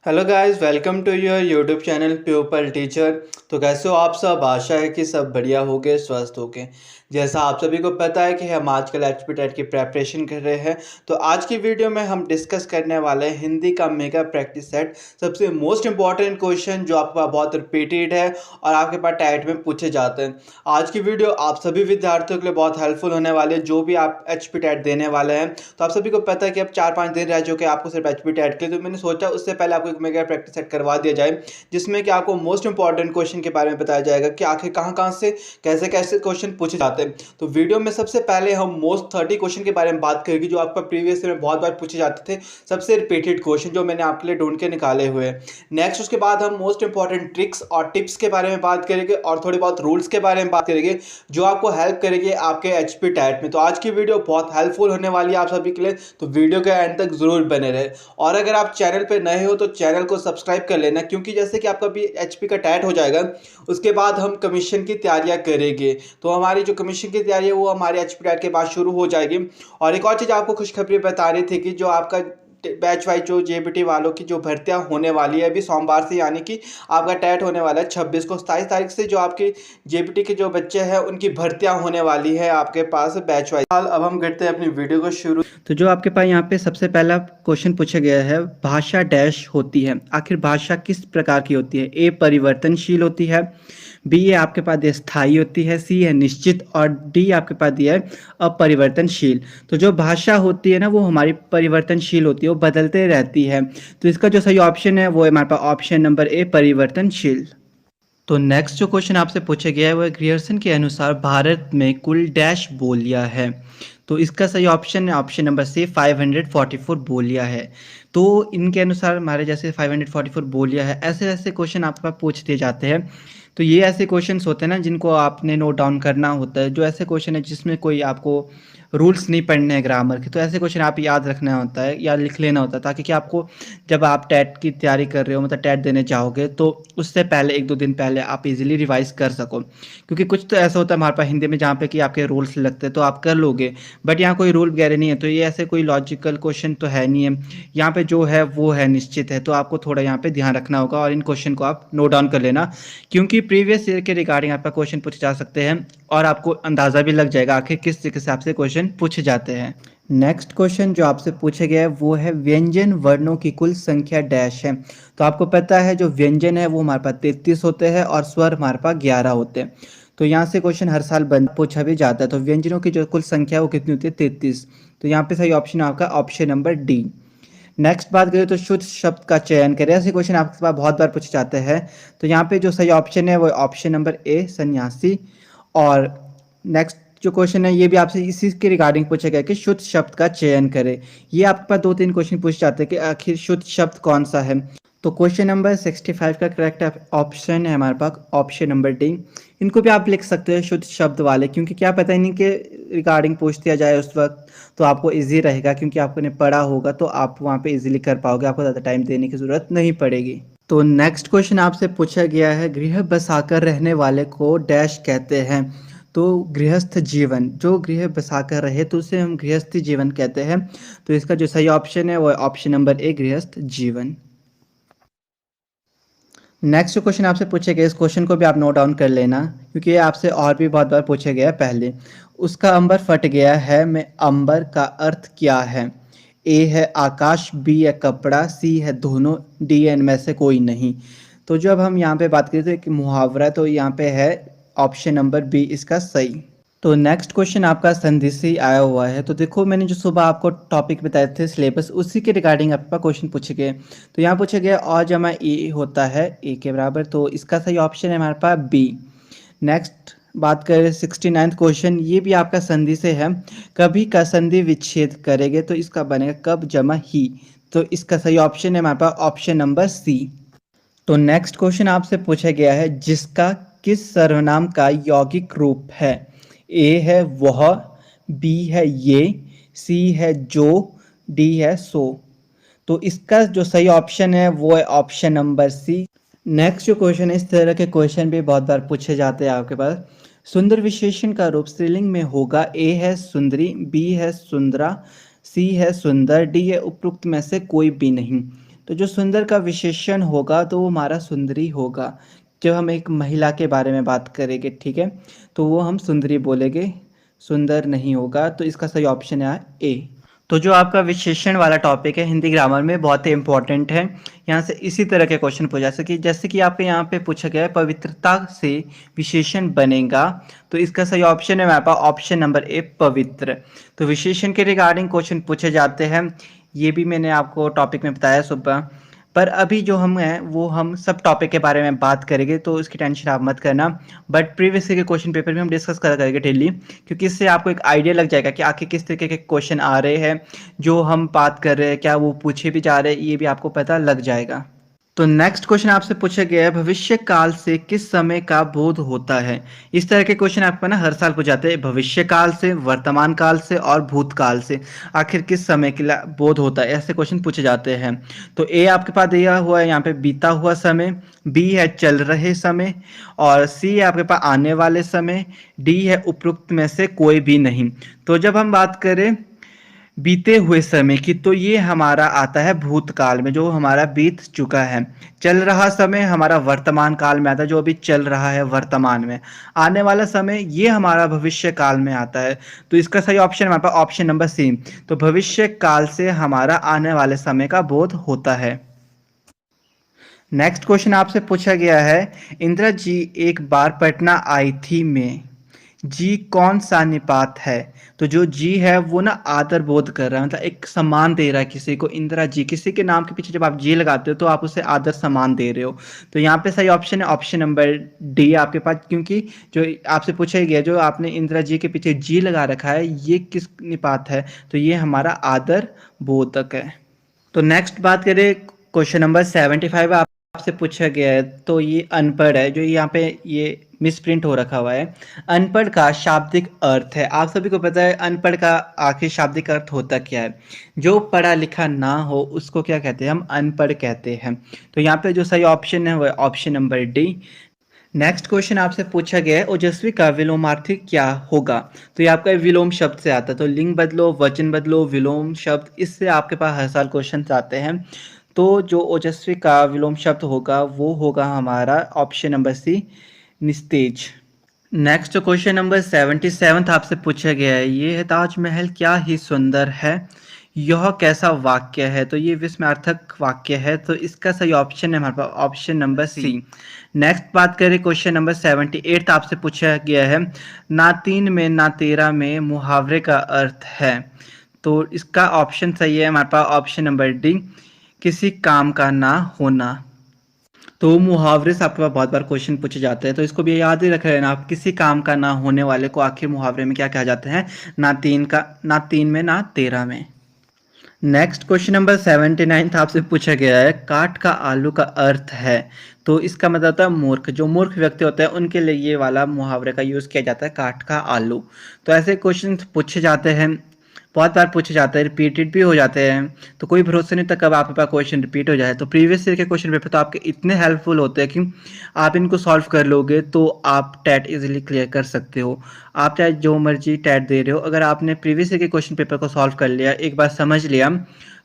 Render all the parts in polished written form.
Hello guys, welcome to your YouTube channel pupil teacher. तो कैसे हो आप सब? आशा है कि सब बढ़िया होगे, स्वस्थ होगे। जैसा आप सभी को पता है कि हम आजकल एचपी टेट की प्रेपरेशन कर रहे हैं। तो आज की वीडियो में हम डिस्कस करने वाले हैं हिंदी का मेगा प्रैक्टिस सेट। सबसे मोस्ट इंपॉर्टेंट क्वेश्चन जो आपका बहुत रिपीटेड है और आपके पास टेट में पूछे जाते हैं। आज की वीडियो आप सभी विद्यार्थियों के लिए बहुत हेल्पफुल होने वाली है, जो भी आप एचपी टेट देने वाले हैं। तो आप सभी को पता है कि अब 4-5 दिन रह चुके हैं आपको सिर्फ एचपी टेट के। तो मैंने सोचा उससे पहले आपको एक मेगा प्रैक्टिस सेट करवा दिया जाए, जिसमें कि आपको मोस्ट इंपॉर्टेंट क्वेश्चन के बारे में बताया जाएगा कि आखिर कहाँ कहाँ से कैसे कैसे क्वेश्चन पूछे जाते हैं। तो वीडियो में सबसे पहले हम मोस्ट 30 क्वेश्चन के बारे में बात करेंगे, जो आपका प्रीवियस ईयर में बहुत बार पूछे जाते थे, सबसे रिपीटेड क्वेश्चन जो मैंने आपके लिए ढूंढ के निकाले हुए हैं। नेक्स्ट उसके बाद हम मोस्ट इंपॉर्टेंट ट्रिक्स और टिप्स के बारे में बात करेंगे और थोड़ी बहुत रूल्स के बारे में बात करेंगे, जो आपको हेल्प करेंगे आपके एचपी टेट में। तो आज की वीडियो बहुत हेल्पफुल होने वाली है आप सभी के लिए, तो वीडियो के एंड तक जरूर बने रहे। और अगर आप चैनल पे नए हो तो चैनल को सब्सक्राइब कर लेना, क्योंकि जैसे कि आपका भी एचपी का टेट हो जाएगा, उसके बाद हम कमीशन की तैयारियां करेंगे। तो हमारी जो कमीशन की तैयारी है वो हमारे एचपी टेट के बाद शुरू हो जाएगी। और एक और चीज़ आपको खुशखबरी बता रही थी कि जो आपका बैच वाइज जो जेबीटी वालों की जो भर्तियां होने वाली है अभी सोमवार से, यानी कि आपका टेट होने वाला है 26 को, 27 तारीख से जो आपकी जेबीटी के जो बच्चे हैं उनकी भर्तियां होने वाली है आपके पास बैच वाइज। अब हम करते हैं अपनी वीडियो को शुरू। तो जो आपके पास यहाँ पे सबसे पहला क्वेश्चन पूछा गया है, भाषा डैश होती है। आखिर भाषा किस प्रकार की होती है? ए परिवर्तनशील होती है, बी ये आपके पास स्थायी होती है, सी है निश्चित, और डी आपके पास दिया है अपरिवर्तनशील। तो जो भाषा होती है ना वो हमारी परिवर्तनशील होती है, वो बदलते रहती है। तो इसका जो सही ऑप्शन है वो है हमारे पास ऑप्शन नंबर ए परिवर्तनशील। तो नेक्स्ट जो क्वेश्चन आपसे पूछा गया है वो है, ग्रियर्सन के अनुसार भारत में कुल डैश बोलियां है। तो इसका सही ऑप्शन है ऑप्शन नंबर सी 544 बोलियां है। तो इनके अनुसार हमारे जैसे 544 बोलियां है, ऐसे ऐसे क्वेश्चन आपके पास पूछ दिए जाते हैं। तो ये ऐसे क्वेश्चंस होते हैं ना जिनको आपने नोट डाउन करना होता है। जो ऐसे क्वेश्चन है जिसमें कोई आपको रूल्स नहीं पढ़ने हैं ग्रामर के, तो ऐसे क्वेश्चन आप याद रखना होता है या लिख लेना होता है, ताकि कि आपको जब आप टेट की तैयारी कर रहे हो, मतलब टेट देने चाहोगे, तो उससे पहले 1-2 दिन पहले आप इजीली रिवाइज कर सको। क्योंकि कुछ तो ऐसा होता है हमारे पास हिंदी में जहाँ पे कि आपके रूल्स लगते हैं तो आप कर लोगे, बट यहाँ कोई रूल वगैरह नहीं है। तो ये ऐसे कोई लॉजिकल क्वेश्चन तो है नहीं है, यहाँ पे जो है वो है निश्चित है। तो आपको थोड़ा यहाँ पे ध्यान रखना होगा और इन क्वेश्चन को आप नोट डाउन कर लेना, क्योंकि प्रीवियस ईयर के रिगार्डिंग आपका क्वेश्चन पूछे जा सकते हैं और आपको अंदाज़ा भी लग जाएगा आखिर किस हिसाब से क्वेश्चन पूछे जाते हैं। नेक्स्ट क्वेश्चन जो आपसे पूछा गया है वो है, व्यंजन वर्णों की कुल संख्या डैश है। तो आपको पता है जो व्यंजन है वो हमारे पास 33 होते हैं और स्वर हमारे पास 11 होते हैं। तो यहाँ से क्वेश्चन हर साल पूछा भी जाता है। तो व्यंजनों की जो कुल संख्या है वो कितनी होती है? 33। तो यहाँ पे सही ऑप्शन आपका ऑप्शन नंबर डी। नेक्स्ट बात करें तो शुद्ध शब्द का चयन करें, ऐसे क्वेश्चन आपके पास बहुत बार पूछे जाते हैं। तो यहाँ पे जो सही ऑप्शन है वो ऑप्शन नंबर ए सन्यासी। और नेक्स्ट जो क्वेश्चन है ये भी आपसे इसी के रिगार्डिंग पूछा गया कि शुद्ध शब्द का चयन करें। ये आपके पास 2-3 क्वेश्चन पूछे जाते हैं कि आखिर शुद्ध शब्द कौन सा है। तो क्वेश्चन नंबर 65 का करेक्ट ऑप्शन है हमारे पास ऑप्शन नंबर डी। इनको भी आप लिख सकते हो शुद्ध शब्द वाले, क्योंकि क्या पता नहीं कि रिगार्डिंग पूछ दिया जाए उस वक्त, तो आपको इजी रहेगा, क्योंकि आपने पढ़ा होगा तो आप वहाँ पे इजीली कर पाओगे, आपको ज़्यादा टाइम देने की ज़रूरत नहीं पड़ेगी। तो नेक्स्ट क्वेश्चन आपसे पूछा गया है, गृह बसाकर रहने वाले को डैश कहते हैं। तो गृहस्थ जीवन, जो गृह बसाकर रहे तो उसे हम गृहस्थी जीवन कहते हैं। तो इसका जो सही ऑप्शन है वो ऑप्शन नंबर ए गृहस्थ जीवन। नेक्स्ट जो क्वेश्चन आपसे पूछे गए, इस क्वेश्चन को भी आप नोट डाउन कर लेना, क्योंकि ये आपसे और भी बहुत बार पूछे गया है पहले। उसका अंबर फट गया है में अंबर का अर्थ क्या है? ए है आकाश, बी है कपड़ा, सी है दोनों, डी है इनमें से कोई नहीं। तो जब हम यहाँ पे बात करें तो एक मुहावरा, तो यहाँ पे है ऑप्शन नंबर बी इसका सही। तो नेक्स्ट क्वेश्चन आपका संधि से ही आया हुआ है। तो देखो मैंने जो सुबह आपको टॉपिक बताए थे सिलेबस, उसी के रिगार्डिंग आपका क्वेश्चन पूछे गए। तो यहाँ पूछा गया अ जमा ए होता है ए के बराबर, तो इसका सही ऑप्शन है हमारे पास बी। नेक्स्ट बात करें 69 क्वेश्चन, ये भी आपका संधि से है। कभी का संधि विच्छेद करेंगे तो इसका बनेगा कब जमा ही। तो इसका सही ऑप्शन है हमारे पास ऑप्शन नंबर सी। तो नेक्स्ट क्वेश्चन आपसे पूछा गया है, जिसका किस सर्वनाम का यौगिक रूप है? ए है वह, बी है ये, सी है जो, डी है सो। तो इसका जो सही ऑप्शन है वो है ऑप्शन नंबर सी। नेक्स्ट जो क्वेश्चन है, इस तरह के क्वेश्चन भी बहुत बार पूछे जाते हैं आपके पास। सुंदर विशेषण का रूप स्त्रीलिंग में होगा। ए है सुंदरी, बी है सुंदरा, सी है सुंदर, डी है उपरोक्त में से कोई भी नहीं। तो जो सुंदर का विशेषण होगा तो वो हमारा सुंदरी होगा। जब हम एक महिला के बारे में बात करेंगे, ठीक है, तो वो हम सुंदरी बोलेंगे, सुंदर नहीं होगा। तो इसका सही ऑप्शन है ए। तो जो आपका विशेषण वाला टॉपिक है हिंदी ग्रामर में बहुत ही इंपॉर्टेंट है। यहाँ से इसी तरह के क्वेश्चन पूछा जा सके, जैसे कि आपके यहाँ पे पूछा गया है पवित्रता से विशेषण बनेगा। तो इसका सही ऑप्शन है हमारे पास ऑप्शन नंबर ए, पवित्र। तो विशेषण के रिगार्डिंग क्वेश्चन पूछे जाते हैं, ये भी मैंने आपको टॉपिक में बताया सुबह। पर अभी जो हम हैं वो हम सब टॉपिक के बारे में बात करेंगे, तो इसकी टेंशन आप मत करना। बट प्रीवियस के क्वेश्चन पेपर भी हम डिस्कस करा करेंगे डेली, क्योंकि इससे आपको एक आइडिया लग जाएगा कि आखिर किस तरीके के क्वेश्चन आ रहे हैं, जो हम बात कर रहे हैं क्या वो पूछे भी जा रहे हैं, ये भी आपको पता लग जाएगा। तो नेक्स्ट क्वेश्चन आपसे पूछा गया है, भविष्य काल से किस समय का बोध होता है। इस तरह के क्वेश्चन आपको ना हर साल पूछे जाते हैं, भविष्य काल से, वर्तमान काल से और भूतकाल से आखिर किस समय के बोध होता है, ऐसे क्वेश्चन पूछे जाते हैं। तो ए आपके पास दिया हुआ है यहाँ पे बीता हुआ समय, बी है चल रहे समय, और सी है आपके पास आने वाले समय, डी है उपरोक्त में से कोई भी नहीं। तो जब हम बात करें बीते हुए समय की, तो ये हमारा आता है भूतकाल में, जो हमारा बीत चुका है। चल रहा समय हमारा वर्तमान काल में आता है, जो अभी चल रहा है वर्तमान में। आने वाला समय ये हमारा भविष्य काल में आता है। तो इसका सही ऑप्शन हमारे पास ऑप्शन नंबर सी। तो भविष्य काल से हमारा आने वाले समय का बोध होता है। नेक्स्ट क्वेश्चन आपसे पूछा गया है, इंदिरा जी एक बार पटना आई थी में जी कौन सा निपात है। तो जो जी है वो ना आदर बोध कर रहा है, मतलब एक सम्मान दे रहा है किसी को। इंदिरा जी, किसी के नाम के पीछे जब आप जी लगाते हो तो आप उसे आदर सम्मान दे रहे हो। तो यहाँ पे सही ऑप्शन है ऑप्शन नंबर डी आपके पास, क्योंकि जो आपसे पूछा गया जो आपने इंदिरा जी के पीछे जी लगा रखा है ये किस निपात है, तो ये हमारा आदर बोधक है। तो नेक्स्ट बात करें, क्वेश्चन नंबर 75 आपसे पूछा गया है, तो ये अनपढ़ है, जो यहाँ पे ये मिसप्रिंट हो रखा हुआ है। अनपढ़ का शाब्दिक अर्थ है, आप सभी को पता है अनपढ़ का आखिर शाब्दिक अर्थ होता क्या है। जो पढ़ा लिखा ना हो उसको क्या कहते हैं, हम अनपढ़ कहते हैं। तो यहाँ पे जो सही ऑप्शन है वो है option number D. Next question आपसे पूछा गया है, ओजस्वी का विलोमार्थी क्या होगा। तो ये आपका विलोम शब्द से आता है, तो लिंग बदलो, वचन बदलो, विलोम शब्द, इससे आपके पास हर साल क्वेश्चन आते हैं। तो जो ओजस्वी का विलोम शब्द होगा वो होगा हमारा ऑप्शन नंबर सी, निस्तेज। नेक्स्ट क्वेश्चन नंबर 77 आपसे पूछा गया है, ये है ताजमहल क्या ही सुंदर है, यह कैसा वाक्य है। तो ये विस्मयार्थक वाक्य है, तो इसका सही ऑप्शन है हमारे पास ऑप्शन नंबर सी। नेक्स्ट बात करें क्वेश्चन नंबर 78 आपसे पूछा गया है, ना तीन में ना तेरह में मुहावरे का अर्थ है। तो इसका ऑप्शन सही है हमारे पास ऑप्शन नंबर डी, किसी काम का ना होना। तो मुहावरे से आपके पास बहुत बार क्वेश्चन पूछे जाते हैं, तो इसको भी याद ही रख लेना आप, किसी काम का ना होने वाले को आखिर मुहावरे में क्या कहा जाता है, ना तीन में ना तेरह में। नेक्स्ट क्वेश्चन नंबर 79 आपसे पूछा गया है, काठ का आलू का अर्थ है। तो इसका मतलब होता है मूर्ख, जो मूर्ख व्यक्ति होते हैं उनके लिए ये वाला मुहावरे का यूज़ किया जाता है, काठ का आलू। तो ऐसे क्वेश्चन पूछे जाते हैं, बहुत बार पूछे जाते हैं, रिपीटेड भी हो जाते हैं। तो कोई भरोसा नहीं था कब आपके पास क्वेश्चन रिपीट हो जाए। तो प्रीवियस ईयर के क्वेश्चन पेपर तो आपके इतने हेल्पफुल होते हैं कि आप इनको सॉल्व कर लोगे तो आप टैट इजीली क्लियर कर सकते हो। आप चाहे जो मर्जी टैट दे रहे हो, अगर आपने प्रीवियस ईयर के क्वेश्चन पेपर को सॉल्व कर लिया, एक बार समझ लिया,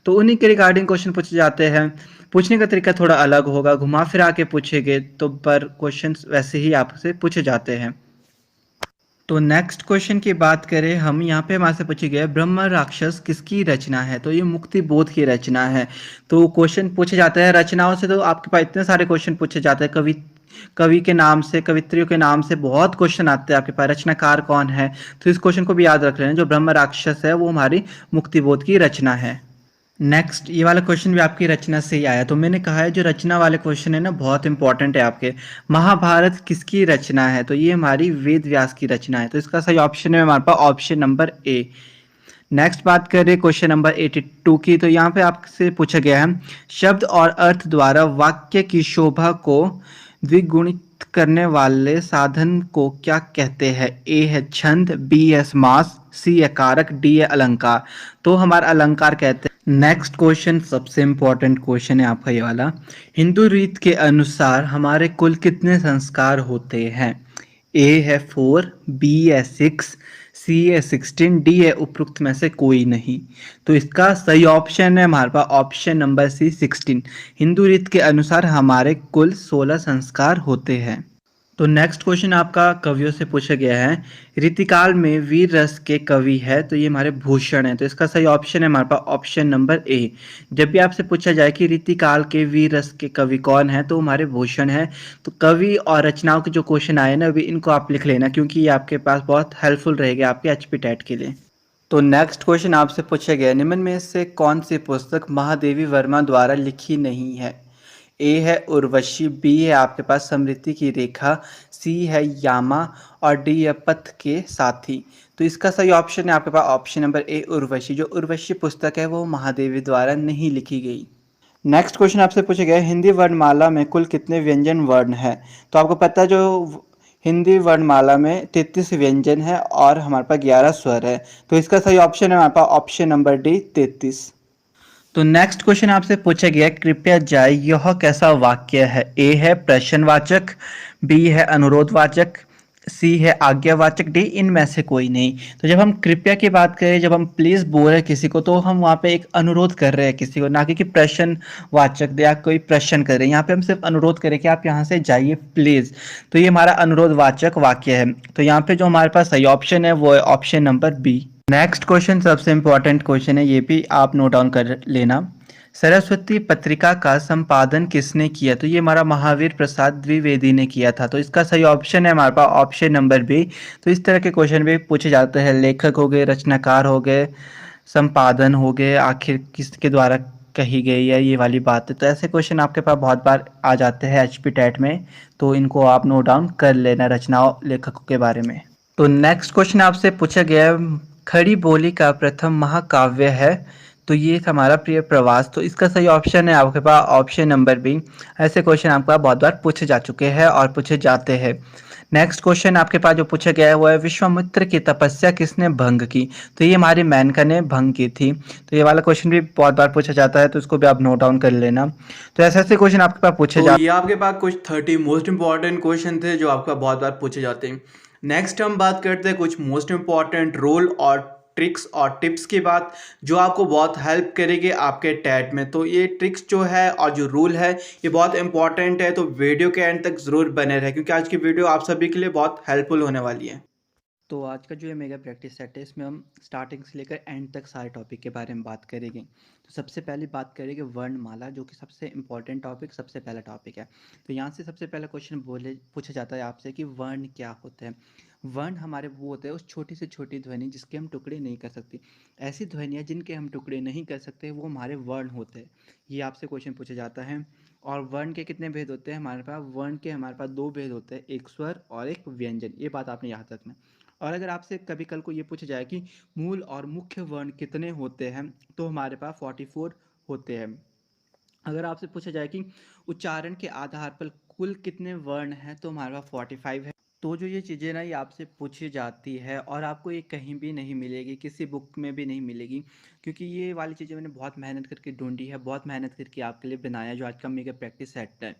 तो उन्हीं के रिगार्डिंग क्वेश्चन पूछे जाते हैं। पूछने का तरीका थोड़ा अलग होगा, घुमा फिरा के पूछेंगे तो पर क्वेश्चन वैसे ही आपसे पूछे जाते हैं। तो नेक्स्ट क्वेश्चन की बात करें हम, यहाँ पे हमारे से पूछे गए ब्रह्म राक्षस किसकी रचना है। तो ये मुक्ति बोध की रचना है। तो क्वेश्चन पूछे जाते हैं रचनाओं से, तो आपके पास इतने सारे क्वेश्चन पूछे जाते हैं, कवि के नाम से, कवित्रियों के नाम से बहुत क्वेश्चन आते हैं आपके पास, रचनाकार कौन है। तो इस क्वेश्चन को भी याद रख लेना, जो ब्रह्म राक्षस है वो हमारी मुक्ति बोध की रचना है। नेक्स्ट ये वाला क्वेश्चन भी आपकी रचना से ही आया। तो मैंने कहा है जो रचना वाले क्वेश्चन है ना बहुत इंपॉर्टेंट है आपके। महाभारत किसकी रचना है। तो ये हमारी वेद व्यास की रचना है। तो इसका सही ऑप्शन है हमारे पास ऑप्शन नंबर ए। नेक्स्ट बात करें क्वेश्चन नंबर 82 की। तो यहाँ पे आपसे पूछा गया है, शब्द और अर्थ द्वारा वाक्य की शोभा को द्विगुणित करने वाले साधन को क्या कहते हैं। ए है छंद, बी है समास, सी है कारक, डी है अलंकार। तो हमारा अलंकार कहते हैं। नेक्स्ट क्वेश्चन सबसे इंपॉर्टेंट क्वेश्चन है आपका ये वाला, हिंदू रीत के अनुसार हमारे कुल कितने संस्कार होते हैं। ए है 4, बी है 6, सी है 16, डी है उपरोक्त में से कोई नहीं। तो इसका सही ऑप्शन है हमारे पास ऑप्शन नंबर सी 16। हिंदू रीत के अनुसार हमारे कुल 16 संस्कार होते हैं। तो नेक्स्ट क्वेश्चन आपका कवियों से पूछा गया है। रीतिकाल में वीर रस के कवि है तो ये हमारे भूषण है। तो इसका सही ऑप्शन है हमारे पास ऑप्शन नंबर ए। जब भी आपसे पूछा जाए कि रीतिकाल के वीर रस के कवि कौन है तो हमारे भूषण है। तो कवि और रचनाओं के जो क्वेश्चन आए ना अभी इनको आप लिख लेना, क्योंकि ये आपके पास बहुत हेल्पफुल रहेगा आपके एचपी टेट के लिए। तो नेक्स्ट क्वेश्चन आपसे पूछा गया, निम्न में से कौन सी पुस्तक महादेवी वर्मा द्वारा लिखी नहीं है। ए है उर्वशी, बी है आपके पास समृद्धि की रेखा, सी है यामा और डी है पथ के साथी। तो इसका सही ऑप्शन है आपके पास ऑप्शन नंबर ए उर्वशी। जो उर्वशी पुस्तक है वो महादेवी द्वारा नहीं लिखी गई। नेक्स्ट क्वेश्चन आपसे पूछा गया है, हिंदी वर्णमाला में कुल कितने व्यंजन वर्ण है। तो आपको पता है जो हिंदी वर्णमाला में 33 व्यंजन है और हमारे पास 11 स्वर है। तो इसका सही ऑप्शन है हमारे पास ऑप्शन नंबर डी 33। तो नेक्स्ट क्वेश्चन आपसे पूछा गया, कृपया जाए यह कैसा वाक्य है। ए है प्रश्नवाचक, बी है अनुरोधवाचक, सी है आज्ञावाचक, डी इनमें से कोई नहीं। तो जब हम कृपया की बात करें, जब हम प्लीज बोल रहे हैं किसी को, तो हम वहाँ पे एक अनुरोध कर रहे हैं किसी को, ना कि प्रश्नवाचक या कोई प्रश्न कर रहे हैं। यहाँ पे हम सिर्फ अनुरोध करें कि आप यहाँ से जाइए प्लीज। तो ये हमारा अनुरोधवाचक वाक्य है। तो यहाँ पे जो हमारे पास सही ऑप्शन है वो है option number B. Next question सबसे इम्पोर्टेंट क्वेश्चन है, ये भी आप नोट डाउन कर लेना। सरस्वती पत्रिका का संपादन किसने किया। तो ये हमारा महावीर प्रसाद द्विवेदी ने किया था। तो इसका सही ऑप्शन है हमारे पास ऑप्शन नंबर बी। तो इस तरह के क्वेश्चन भी पूछे जाते हैं, लेखक हो गए, रचनाकार हो गए, संपादन हो गए, आखिर किसके द्वारा कही गई है ये वाली बात है। तो ऐसे क्वेश्चन आपके पास बहुत बार आ जाते हैं एचपी टेट में। तो इनको आप नोट डाउन कर लेना रचनाओं लेखकों के बारे में। तो नेक्स्ट क्वेश्चन आपसे पूछा गया है, खड़ी बोली का प्रथम महाकाव्य है। तो ये था हमारा प्रिय प्रवास। तो इसका सही ऑप्शन है आपके पास ऑप्शन नंबर बी। ऐसे क्वेश्चन आपके पास बहुत बार पूछे जा चुके हैं और पूछे जाते हैं। नेक्स्ट क्वेश्चन आपके पास जो पूछा गया है वो है, विश्वामित्र की तपस्या किसने भंग की। तो ये हमारी मेनका ने भंग की थी। तो ये वाला क्वेश्चन भी बहुत बार पूछा जाता है, तो इसको भी आप नोट डाउन कर लेना। तो ऐसे ऐसे क्वेश्चन आपके पास पूछे जाते हैं। ये आपके पास कुछ 30 मोस्ट इंपॉर्टेंट क्वेश्चन थे जो आपका बहुत बार पूछे जाते हैं। नेक्स्ट हम बात करते हैं कुछ मोस्ट इंपॉर्टेंट रोल और ट्रिक्स और टिप्स की बात, जो आपको बहुत हेल्प करेगी आपके टैट में। तो ये ट्रिक्स जो है और जो रूल है ये बहुत इंपॉर्टेंट है, तो वीडियो के एंड तक ज़रूर बने रहे, क्योंकि आज की वीडियो आप सभी के लिए बहुत हेल्पफुल होने वाली है। तो आज का जो ये मेगा प्रैक्टिस सेट है इसमें हम स्टार्टिंग से लेकर एंड तक सारे टॉपिक के बारे में बात करेंगे। तो सबसे पहले बात करेंगे वर्णमाला, जो कि सबसे इंपॉर्टेंट टॉपिक, सबसे पहला टॉपिक है। तो यहाँ से सबसे पहला क्वेश्चन बोले पूछा जाता है आपसे कि वर्ण क्या होते हैं। वर्ण हमारे वो होते हैं उस छोटी से छोटी ध्वनि जिसके हम टुकड़े नहीं कर सकते। ऐसी ध्वनियाँ जिनके हम टुकड़े नहीं कर सकते वो हमारे वर्ण होते हैं। ये आपसे क्वेश्चन पूछा जाता है। और वर्ण के कितने भेद होते हैं हमारे पास, वर्ण के हमारे पास दो भेद होते हैं, एक स्वर और एक व्यंजन। ये बात आपने याद रखना। और अगर आपसे कभी कल को ये पूछा जाए कि मूल और मुख्य वर्ण कितने होते हैं, तो हमारे पास 44 होते हैं। अगर आपसे पूछा जाए कि उच्चारण के आधार पर कुल कितने वर्ण हैं, तो हमारे पास 45 है। तो जो ये चीज़ें ना ये आपसे पूछी जाती है और आपको ये कहीं भी नहीं मिलेगी, किसी बुक में भी नहीं मिलेगी, क्योंकि ये वाली चीज़ें मैंने बहुत मेहनत करके ढूंढी है, बहुत मेहनत करके आपके लिए बनाया, जो आज का मेगा प्रैक्टिस सेट है।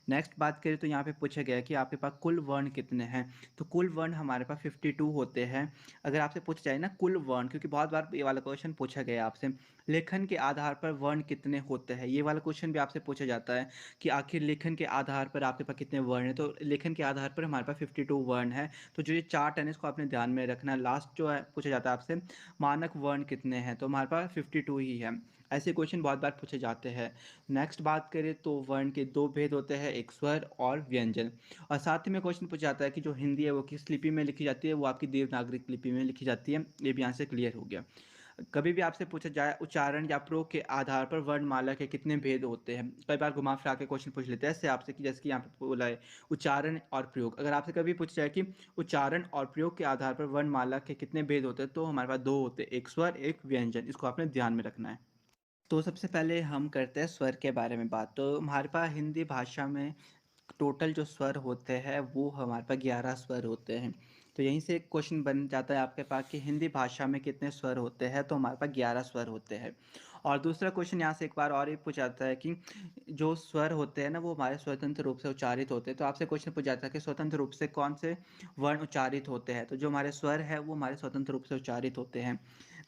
नेक्स्ट बात करें तो यहाँ पे पूछा गया कि आपके पास कुल वर्ण कितने हैं। तो कुल वर्ण हमारे पास 52 होते हैं। अगर आपसे पूछा जाए ना कुल वर्ण, क्योंकि बहुत बार ये वाला क्वेश्चन पूछा गया आपसे, लेखन के आधार पर वर्ण कितने होते हैं, ये वाला क्वेश्चन भी आपसे पूछा जाता है कि आखिर लेखन के आधार पर आपके पास कितने वर्ण हैं। तो लेखन के आधार पर हमारे पास 52 वर्ण है। तो जो ये चार्ट है इसको आपने ध्यान में रखना। लास्ट जो है पूछा जाता है आपसे मानक वर्ण कितने हैं, तो हमारे पास 52 ही है। ऐसे क्वेश्चन बहुत बार पूछे जाते हैं। नेक्स्ट बात करें तो वर्ण के दो भेद होते हैं, एक स्वर और व्यंजन। और साथ ही में क्वेश्चन पूछा जाता है कि जो हिंदी है वो किस लिपि में लिखी जाती है, वो आपकी देवनागरी लिपि में लिखी जाती है। ये भी यहाँ से क्लियर हो गया। कभी भी आपसे पूछा जाए उच्चारण या प्रयोग के आधार पर वर्णमाला के कितने भेद होते हैं, कई बार घुमा फिरा के क्वेश्चन पूछ लेते हैं ऐसे आपसे कि जैसे कि यहाँ पे बोला है उच्चारण और प्रयोग। अगर आपसे कभी पूछा जाए कि उच्चारण और प्रयोग के आधार पर वर्णमाला के कितने भेद होते हैं, तो हमारे पास दो होते हैं, एक स्वर एक व्यंजन। इसको आपने ध्यान में रखना है। तो सबसे पहले हम करते हैं स्वर के बारे में बात। तो हमारे पास हिंदी भाषा में टोटल जो स्वर होते हैं वो हमारे पास 11 स्वर होते हैं। तो यहीं से एक क्वेश्चन बन जाता है आपके पास कि हिंदी भाषा में कितने स्वर होते हैं, तो हमारे पास 11 स्वर होते हैं। और दूसरा क्वेश्चन यहाँ से एक बार और ये पूछा जाता है कि जो स्वर होते हैं ना वो हमारे स्वतंत्र रूप से उच्चारित होते हैं। तो आपसे क्वेश्चन पूछा जाता है कि स्वतंत्र रूप से कौन से वर्ण उच्चारित होते हैं, तो जो हमारे स्वर है वो हमारे स्वतंत्र रूप से उच्चारित होते हैं।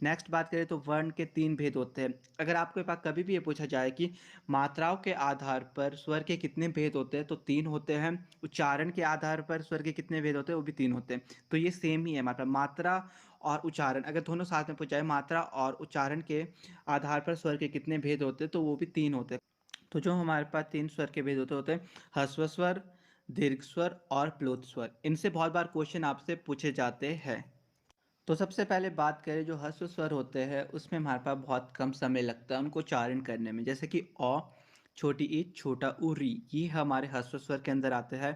नेक्स्ट बात करें तो वर्ण के 3 भेद होते हैं। अगर आपके पास कभी भी ये पूछा जाए कि मात्राओं के आधार पर स्वर के कितने भेद होते हैं, तो 3 होते हैं। उच्चारण के आधार पर स्वर के कितने भेद होते हैं, वो भी 3 होते हैं। तो ये सेम ही है, मतलब मात्रा और उच्चारण अगर दोनों साथ में पूछा जाए, मात्रा और उच्चारण के आधार पर स्वर के कितने भेद होते हैं, तो वो भी 3 होते हैं। तो जो हमारे पास 3 स्वर के भेद होते हैं ह्रस्व स्वर, दीर्घ स्वर और प्लुत स्वर। इनसे बहुत बार क्वेश्चन आपसे पूछे जाते हैं। तो सबसे पहले बात करें जो ह्रस्व स्वर होते हैं उसमें हमारे पास बहुत कम समय लगता है उनको उच्चारण करने में, जैसे कि अ, छोटी ई, छोटा ऊ, री, ये हमारे ह्रस्व स्वर के अंदर आते हैं।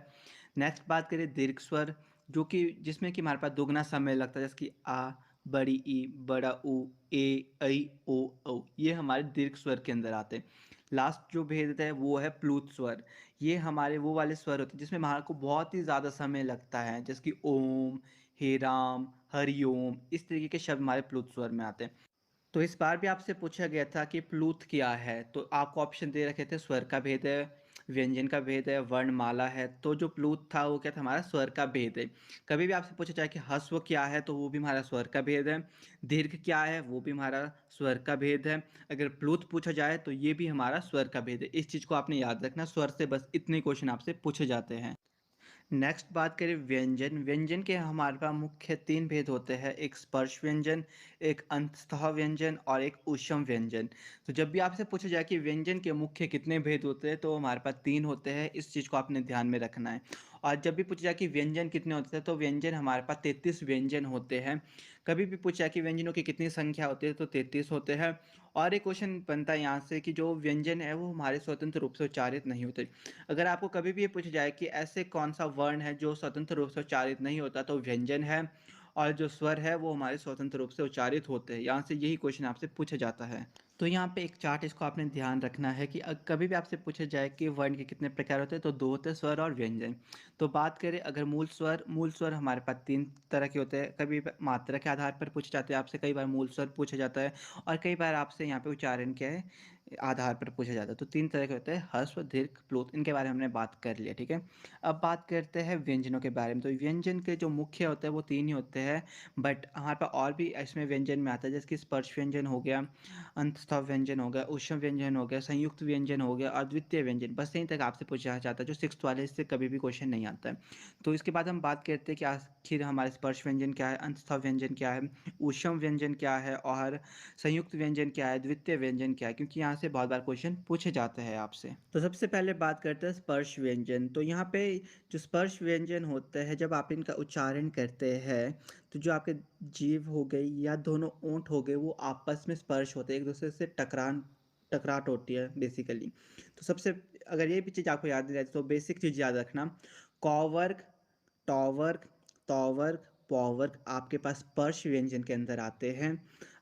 नेक्स्ट बात करें दीर्घ स्वर, जो कि जिसमें कि हमारे पास दुगना समय लगता है, जैसे कि आ, बड़ी ई, बड़ा ऊ, ए, ऐ, ओ, औ, ये हमारे दीर्घ स्वर के अंदर आते हैं। लास्ट जो भेद है वो है प्लुत स्वर। ये हमारे वो वाले स्वर होते हैं जिसमें हमारे को बहुत ही ज़्यादा समय लगता है, जैसे कि ओम, हे राम, हरिओम, इस तरीके के शब्द हमारे प्लुत स्वर में आते हैं। तो इस बार भी आपसे पूछा गया था कि प्लूत क्या है, तो आपको ऑप्शन दे रखे थे स्वर का भेद है, व्यंजन का भेद है, वर्णमाला है। तो जो प्लूत था वो क्या था, हमारा स्वर का भेद है। कभी भी आपसे पूछा जाए कि ह्रस्व क्या है, तो वो भी हमारा स्वर का भेद है। दीर्घ क्या है, वो भी हमारा स्वर का भेद है। अगर प्लूत पूछा जाए तो ये भी हमारा स्वर का भेद है। इस चीज़ को आपने याद रखना, स्वर से बस इतने क्वेश्चन आपसे पूछे जाते हैं। नेक्स्ट बात करें व्यंजन। व्यंजन के हमारे पास मुख्य 3 भेद होते हैं, एक स्पर्श व्यंजन, एक अंतस्थ व्यंजन और एक ऊष्म व्यंजन। तो जब भी आपसे पूछा जाए कि व्यंजन के मुख्य कितने भेद होते हैं, तो हमारे पास 3 होते हैं। इस चीज़ को आपने ध्यान में रखना है। और जब भी पूछा जाए कि व्यंजन कितने होते हैं, तो व्यंजन हमारे पास 33 व्यंजन होते हैं। कभी भी पूछा जाए कि व्यंजनों की कितनी संख्या होती है, तो 33 होते हैं। और एक क्वेश्चन बनता है यहाँ से कि जो व्यंजन है वो हमारे स्वतंत्र रूप से उच्चारित नहीं होते। अगर आपको कभी भी ये पूछा जाए कि ऐसे कौन सा वर्ण है जो स्वतंत्र रूप से उच्चारित नहीं होता, तो व्यंजन है। और जो स्वर है वो हमारे स्वतंत्र रूप से उच्चारित होते हैं। यहाँ से यही क्वेश्चन आपसे पूछा जाता है। तो यहाँ पे एक चार्ट, इसको आपने ध्यान रखना है कि कभी भी आपसे पूछा जाए कि वर्ण के कितने प्रकार होते हैं, तो 2 होते हैं, स्वर और व्यंजन। तो बात करें अगर मूल स्वर हमारे पास 3 तरह के होते हैं। कभी मात्रा के आधार पर पूछे जाते हैं आपसे, कई बार मूल स्वर पूछा जाता है, और कई बार आपसे यहाँ पे उच्चारण के आधार पर पूछा जाता है। तो 3 तरह के होते हैं, ह्रस्व, दीर्घ, प्लुत। इनके बारे में हमने बात कर लिया, ठीक है। अब बात करते हैं व्यंजनों के बारे में। तो व्यंजन के जो मुख्य होते हैं वो 3 ही होते हैं, बट हमारे पास और भी इसमें व्यंजन में आता है, जैसे कि स्पर्श व्यंजन हो गया, अंतस्थ व्यंजन हो गया, ऊष्म व्यंजन हो गया, संयुक्त व्यंजन हो गया और द्वितीय व्यंजन। बस यहीं तक आपसे पूछा जाता है, जो 6th वाले इससे कभी भी क्वेश्चन नहीं आता है। तो इसके बाद हम बात करते हैं कि आखिर हमारे स्पर्श व्यंजन क्या है, अंतस्थ व्यंजन क्या है, ऊष्म व्यंजन क्या है और संयुक्त व्यंजन क्या है, द्वितीय व्यंजन क्या है, क्योंकि यहाँ से बहुत बार क्वेश्चन पूछे जाते हैं आपसे। तो सबसे पहले बात करते हैं स्पर्श व्यंजन। तो यहाँ पे जो स्पर्श व्यंजन होते हैं, जब आप इनका उच्चारण करते हैं, तो जो आपके जीभ हो गई या दोनों ओंठ हो गए वो आपस में स्पर्श होते हैं, एक दूसरे से टकराट होती है बेसिकली। तो सबसे, अगर ये भी चीज़ आपको याद नहीं रहती तो बेसिक चीज़ याद रखना, क वर्ग, ट वर्ग, त वर्ग, प वर्ग आपके पास स्पर्श व्यंजन के अंदर आते हैं।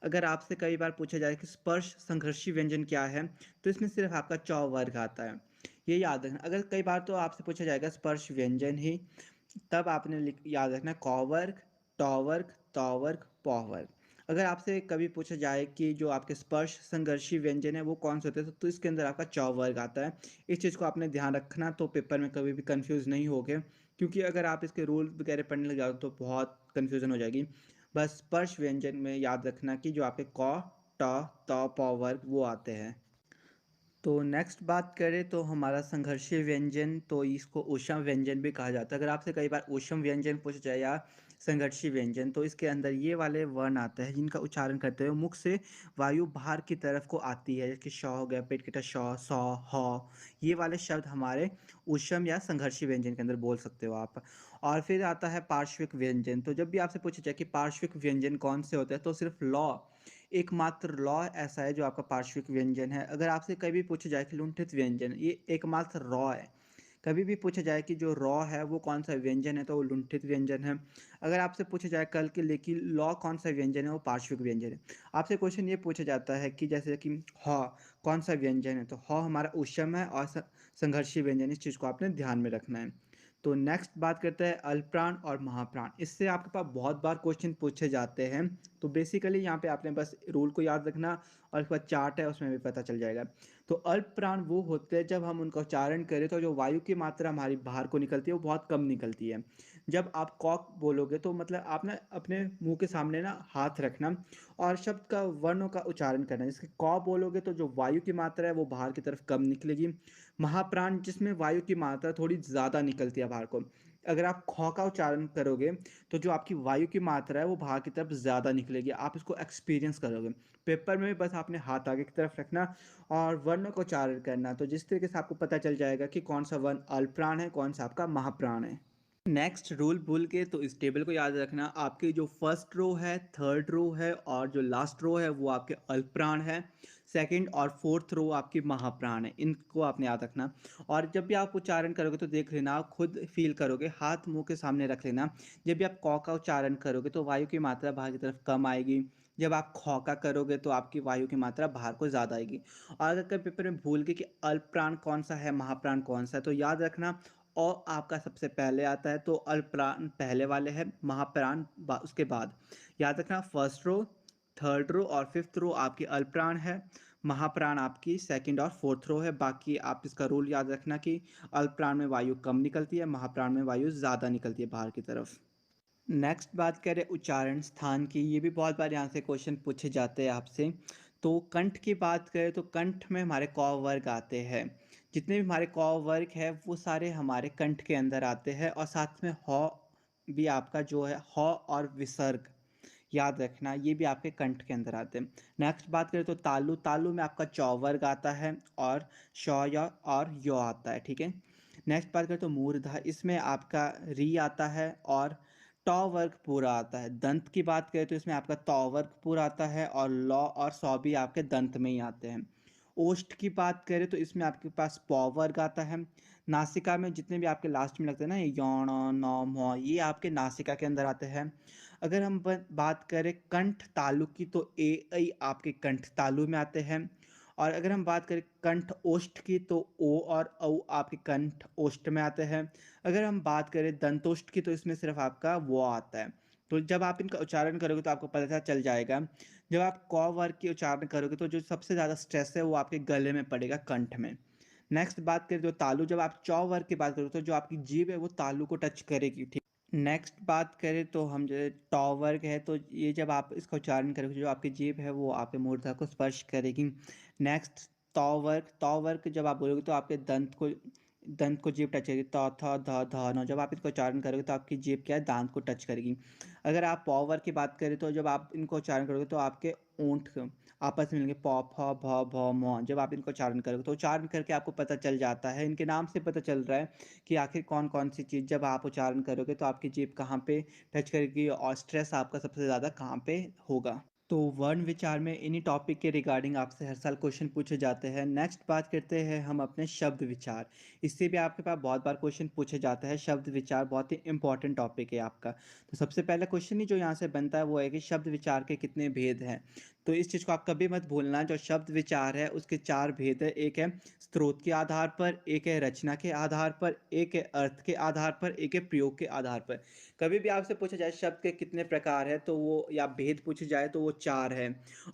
अगर आपसे कई बार पूछा जाए कि स्पर्श संघर्षी व्यंजन क्या है, तो इसमें सिर्फ आपका च वर्ग आता है, ये याद रखना। अगर कई बार तो आपसे पूछा जाएगा स्पर्श व्यंजन ही, तब आपने याद रखना क वर्ग, ट वर्ग, त वर्ग, प वर्ग। अगर आपसे कभी पूछा जाए कि जो आपके स्पर्श संघर्षी व्यंजन है वो कौन से होते हैं, तो इसके अंदर आपका च वर्ग आता है। इस चीज़ को आपने ध्यान रखना, तो पेपर में कभी भी कंफ्यूज नहीं होगे, क्योंकि अगर आप इसके रूल वगैरह पढ़ने लग जाओ तो बहुत कन्फ्यूज़न हो जाएगी। बस स्पर्श व्यंजन में याद रखना कि जो आपके क, ट, त, प वर्ग वो आते हैं। तो नेक्स्ट बात करें तो हमारा संघर्षीय व्यंजन, तो इसको ऊष्म व्यंजन भी कहा जाता है। अगर आपसे कई बार ऊष्म व्यंजन पूछा जाए या संघर्षीय व्यंजन, तो इसके अंदर ये वाले वर्ण आते हैं जिनका उच्चारण करते हुए मुख से वायु बाहर की तरफ को आती है, जैसे कि श हो गया, पेट के श, सौ, ह, ये वाले शब्द हमारे ऊष्म या संघर्षीय व्यंजन के अंदर बोल सकते हो आप। और फिर आता है पार्श्विक व्यंजन। तो जब भी आपसे पूछा जाए कि पार्श्विक व्यंजन कौन से होते हैं, तो सिर्फ लौ, एकमात्र लॉ ऐसा है जो आपका पार्श्विक व्यंजन है। अगर आपसे कभी पूछा जाए कि लुंठित व्यंजन, ये एकमात्र रॉ है। कभी भी पूछा जाए कि जो रॉ है वो कौन सा व्यंजन है, तो वो लुंठित व्यंजन है। अगर आपसे पूछा जाए कल के लिए कि लॉ कौन सा व्यंजन है, वो पार्श्विक व्यंजन है। आपसे क्वेश्चन ये पूछा जाता है कि जैसे कि ह कौन सा व्यंजन है, तो ह हमारा ऊष्म है और संघर्षीय व्यंजन, इस चीज़ को आपने ध्यान में रखना है। तो नेक्स्ट बात करते हैं अल्पप्राण और महाप्राण। इससे आपके पास बहुत बार क्वेश्चन पूछे जाते हैं। तो बेसिकली यहाँ पे आपने बस रूल को याद रखना और उसके बाद चार्ट है उसमें भी पता चल जाएगा। तो अल्पप्राण वो होते हैं जब हम उनका उच्चारण करें तो जो वायु की मात्रा हमारी बाहर को निकलती है वो बहुत कम निकलती है। जब आप कॉक बोलोगे तो मतलब आप ना अपने मुंह के सामने ना हाथ रखना और शब्द का वर्णों का उच्चारण करना। जैसे कौ बोलोगे तो जो वायु की मात्रा है वो बाहर की तरफ कम निकलेगी। महाप्राण जिसमें वायु की मात्रा थोड़ी ज़्यादा निकलती है बाहर को। अगर आप खौ का उच्चारण करोगे तो जो आपकी वायु की मात्रा है वो बाहर की तरफ ज़्यादा निकलेगी। आप इसको एक्सपीरियंस करोगे। पेपर में बस आपने हाथ आगे की तरफ रखना और वर्णों का उच्चारण करना। तो जिस तरीके से आपको पता चल जाएगा कि कौन सा वर्ण अल्पप्राण है, कौन सा आपका महाप्राण है। नेक्स्ट रूल भूल के तो इस टेबल को याद रखना। आपकी जो फर्स्ट रो है, थर्ड रो है और जो लास्ट रो है वो आपके अल्पप्राण है। सेकंड और फोर्थ रो आपकी महाप्राण है। इनको आपने याद रखना। और जब भी आप उच्चारण करोगे तो देख लेना, आप खुद फील करोगे, हाथ मुंह के सामने रख लेना। जब भी आप कौ का उच्चारण करोगे तो वायु की मात्रा बाहर की तरफ कम आएगी। जब आप खौ का करोगे तो आपकी वायु की मात्रा बाहर को ज़्यादा आएगी। और अगर कभी पेपर में भूल गए कि अल्पप्राण कौन सा है, महाप्राण कौन सा है, तो याद रखना और आपका सबसे पहले आता है तो अल्पप्राण पहले वाले हैं, महाप्राण उसके बाद। याद रखना फर्स्ट रो, थर्ड रो और फिफ्थ रो आपकी अल्पप्राण है। महाप्राण आपकी सेकंड और फोर्थ रो है। बाकी आप इसका रूल याद रखना कि अल्पप्राण में वायु कम निकलती है, महाप्राण में वायु ज़्यादा निकलती है बाहर की तरफ। नेक्स्ट बात करें उच्चारण स्थान की। ये भी बहुत बार यहाँ से क्वेश्चन पूछे जाते हैं आपसे। तो कंठ की बात करें तो कंठ में हमारे क वर्ग आते हैं। जितने भी हमारे क वर्ग है वो सारे हमारे कंठ के अंदर आते हैं। और साथ में ह भी आपका जो है ह और विसर्ग याद रखना, ये भी आपके कंठ के अंदर आते हैं। नेक्स्ट बात करें तो तालु। तालु में आपका च वर्ग आता है और श या और य आता है, ठीक है। नेक्स्ट बात करें तो मूर्धा। इसमें आपका री आता है और टॉ वर्ग पूरा आता है। दंत की बात करें तो इसमें आपका तौ वर्ग पूरा आता है और लॉ और सौ भी आपके दंत में ही आते हैं। ओष्ठ की बात करें तो इसमें आपके पास पौ वर्ग आता है। नासिका में जितने भी आपके लास्ट में लगते हैं ना, यौण नौ मौ, ये आपके नासिका के अंदर आते हैं। अगर हम बात करें कंठ तालु की तो ए ऐ आपके कंठ तालु में आते हैं। और अगर हम बात करें कंठ ओष्ठ की तो ओ और औ आपके कंठ ओष्ठ में आते हैं। अगर हम बात करें दंतोष्ठ की तो इसमें सिर्फ आपका वो आता है। तो जब आप इनका उच्चारण करोगे तो आपको पता चल जाएगा। जब आप क वर्ग की उच्चारण करोगे तो जो सबसे ज़्यादा स्ट्रेस है वो आपके गले में पड़ेगा, कंठ में। नेक्स्ट बात करें जो तालु। जब आप चौ वर्ग की बात करोगे तो जो आपकी जीभ है वो तालु को टच करेगी, ठीक। नेक्स्ट बात करें तो हम जो टॉ वर्ग है तो ये जब आप इसका उच्चारण करोगे जो आपकी जीभ है वो आपके मूर्धा को स्पर्श करेगी। नेक्स्ट तौ वर्ग। तौ वर्ग जब आप बोलोगे तो आपके दंत को जीभ टच करेगी। तौ थ ध ध न, जब आप इसका उच्चारण करोगे तो आपकी जीभ क्या है, दांत को टच करेगी। अगर आप पौ वर्ग की बात करें तो जब आप इनको उच्चारण करोगे तो आपके ओंठ आपस में मिलेंगे, पौ फ भ भ म। जब आप इनको उच्चारण करोगे तो उच्चारण करके आपको पता चल जाता है, इनके नाम से पता चल रहा है कि आखिर कौन कौन सी चीज़ जब आप उच्चारण करोगे तो आपकी जीभ कहाँ पे टच करेगी और स्ट्रेस आपका सबसे ज़्यादा कहाँ पे होगा। तो वर्ण विचार में इन्हीं टॉपिक के रिगार्डिंग आपसे हर साल क्वेश्चन पूछे जाते हैं। नेक्स्ट बात करते हैं हम अपने शब्द विचार। इससे भी आपके पास बहुत बार क्वेश्चन पूछे जाता है। शब्द विचार बहुत ही इंपॉर्टेंट टॉपिक है आपका। तो सबसे पहला क्वेश्चन ही जो यहाँ से बनता है वो है कि शब्द विचार के कितने भेद हैं। तो इस चीज़ को आप कभी मत भूलना, जो शब्द विचार है उसके चार भेद है। एक है स्रोत के आधार पर, एक है रचना के आधार पर, एक है अर्थ के आधार पर, एक है प्रयोग के आधार पर। कभी भी आपसे पूछा जाए शब्द के कितने प्रकार है तो वो, या भेद पूछे जाए तो वो चार है।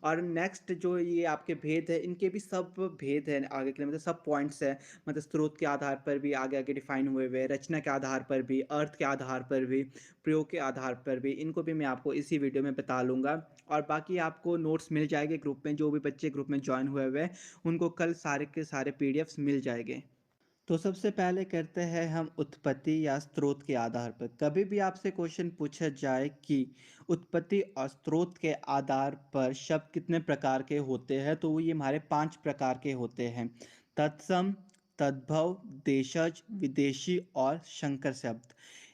और नेक्स्ट जो ये आपके भेद है इनके भी सब भेद है आगे के लिए, मतलब सब पॉइंट्स है। मतलब स्रोत के आधार पर भी आगे आगे डिफाइन हुए हुए, रचना के आधार पर भी, अर्थ के आधार पर भी, प्रयोग के आधार पर भी। इनको भी मैं आपको इसी वीडियो में बता लूँगा। और बाकी आपको नोट्स मिल जाएंगे ग्रुप में। जो भी बच्चे ग्रुप में ज्वाइन हुए हुए हैं उनको कल सारे के सारे पीडीएफ्स मिल जाएंगे। तो सबसे पहले करते हैं हम उत्पत्ति या स्रोत के आधार पर। कभी भी आपसे क्वेश्चन पूछा जाए कि उत्पत्ति और स्रोत के आधार पर शब्द कितने प्रकार के होते हैं तो वो ये हमारे 5 प्रकार के होते हैं। तत्सम, तद्भव, देशज, विदेशी और संकर शब्द।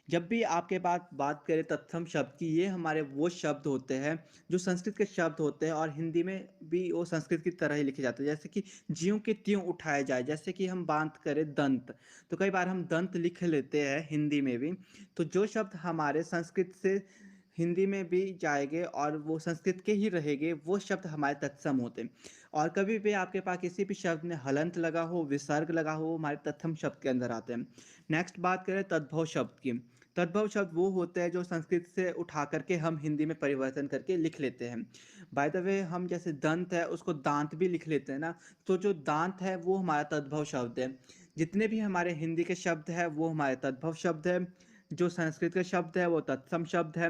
जब भी आपके पास बात करें तत्सम शब्द की, ये हमारे वो शब्द होते हैं जो संस्कृत के शब्द होते हैं और हिंदी में भी वो संस्कृत की तरह ही लिखे जाते हैं। जैसे कि ज्यों के त्यों उठाया जाए। जैसे कि हम बात करें दंत, तो कई बार हम दंत लिख लेते हैं हिंदी में भी। तो जो शब्द हमारे संस्कृत से हिंदी में भी जाएंगे और वो संस्कृत के ही रहेंगे वो शब्द हमारे तत्सम होते हैं। और कभी भी आपके पास किसी भी शब्द में हलंत लगा हो, विसर्ग लगा हो, हमारे तत्सम शब्द के अंदर आते हैं। नेक्स्ट बात करें तद्भव शब्द की। तद्भव शब्द वो होते हैं जो संस्कृत से उठा करके हम हिंदी में परिवर्तन करके लिख लेते हैं। बाय द वे हम जैसे दंत है उसको दांत भी लिख लेते हैं ना, तो जो दांत है वो हमारा तद्भव शब्द है। जितने भी हमारे हिंदी के शब्द हैं वो हमारे तद्भव शब्द है। जो संस्कृत के शब्द है वो तत्सम शब्द है।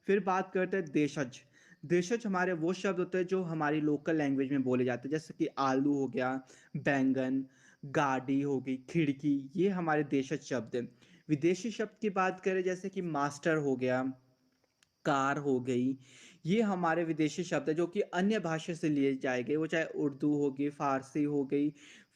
फिर बात करते हैं देशज। देशज हमारे वो शब्द होते हैं जो हमारी लोकल लैंग्वेज में बोले जाते हैं, जैसे कि आलू हो गया, बैंगन, गाड़ी हो गई, खिड़की, ये हमारे देशज शब्द हैं। विदेशी शब्द की बात करें जैसे कि मास्टर हो गया, कार हो गई, ये हमारे विदेशी शब्द है जो कि अन्य भाषा से लिए जाएंगे, वो चाहे उर्दू होगी, फारसी हो गई,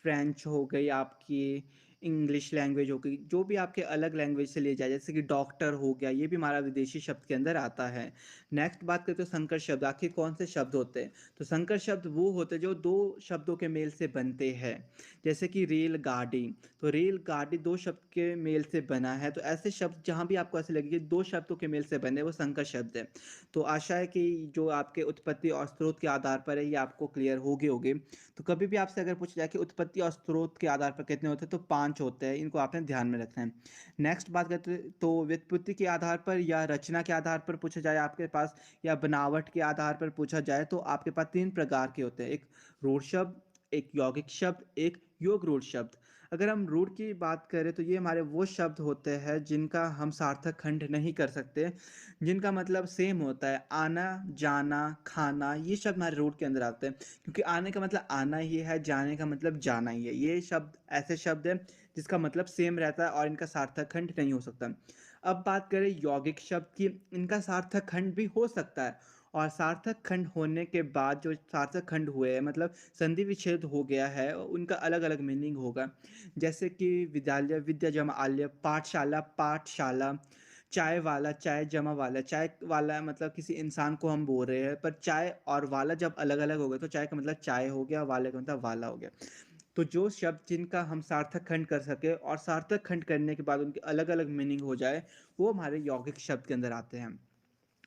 फ्रेंच हो गई, आपकी इंग्लिश लैंग्वेज हो गई, जो भी आपके अलग लैंग्वेज से लिए जाए, जैसे कि डॉक्टर हो गया, ये भी हमारा विदेशी शब्द के अंदर आता है। नेक्स्ट बात करते हैं संकर शब्द। आखिर कौन से शब्द होते हैं? तो संकर शब्द वो होते हैं जो दो शब्दों के मेल से बनते हैं, जैसे कि रेलगाड़ी। तो रेलगाड़ी दो शब्द के मेल से बना है, तो ऐसे शब्द जहाँ भी आपको ऐसे लगे कि दो शब्दों के मेल से बने वो संकर शब्द है। तो आशा है कि जो आपके उत्पत्ति और स्रोत के आधार पर है ये आपको क्लियर हो गए होंगे। तो कभी भी आपसे अगर पूछा जाए कि उत्पत्ति और स्रोत के आधार पर कितने होते हैं, तो 5 होते हैं, इनको आपने ध्यान में रखना है। नेक्स्ट बात करते हैं तो व्युत्पत्ति के आधार पर या रचना के आधार पर पूछा जाए आपके पास, या बनावट के आधार पर पूछा जाए, तो आपके पास 3 प्रकार के होते हैं, एक रूढ़ शब्द, एक यौगिक शब्द, एक योग रूढ़ शब्द। अगर हम रूढ़ की बात करें तो ये हमारे वो शब्द होते हैं जिनका हम सार्थक खंड नहीं कर सकते, जिनका मतलब सेम होता है, आना, जाना, खाना, ये शब्द हमारे रूट के अंदर आते हैं, क्योंकि आने का मतलब आना ही है, जाने का मतलब जाना ही है। ये शब्द ऐसे शब्द हैं जिसका मतलब सेम रहता है और इनका सार्थक खंड नहीं हो सकता। अब बात करें यौगिक शब्द की, इनका सार्थक खंड भी हो सकता है, और सार्थक खंड होने के बाद जो सार्थक खंड हुए हैं, मतलब संधि विच्छेद हो गया है, उनका अलग अलग मीनिंग होगा। जैसे कि विद्यालय, विद्या जमा आल्य, पाठशाला, पाठशाला, चाय वाला, चाय जमा वाला। चाय वाला मतलब किसी इंसान को हम बोल रहे हैं, पर चाय और वाला जब अलग अलग हो गए तो चाय का मतलब चाय हो गया, वाले का मतलब वाला हो गया। तो जो शब्द जिनका हम सार्थक खंड कर सके और सार्थक खंड करने के बाद उनके अलग अलग मीनिंग हो जाए, वो हमारे यौगिक शब्द के अंदर आते हैं।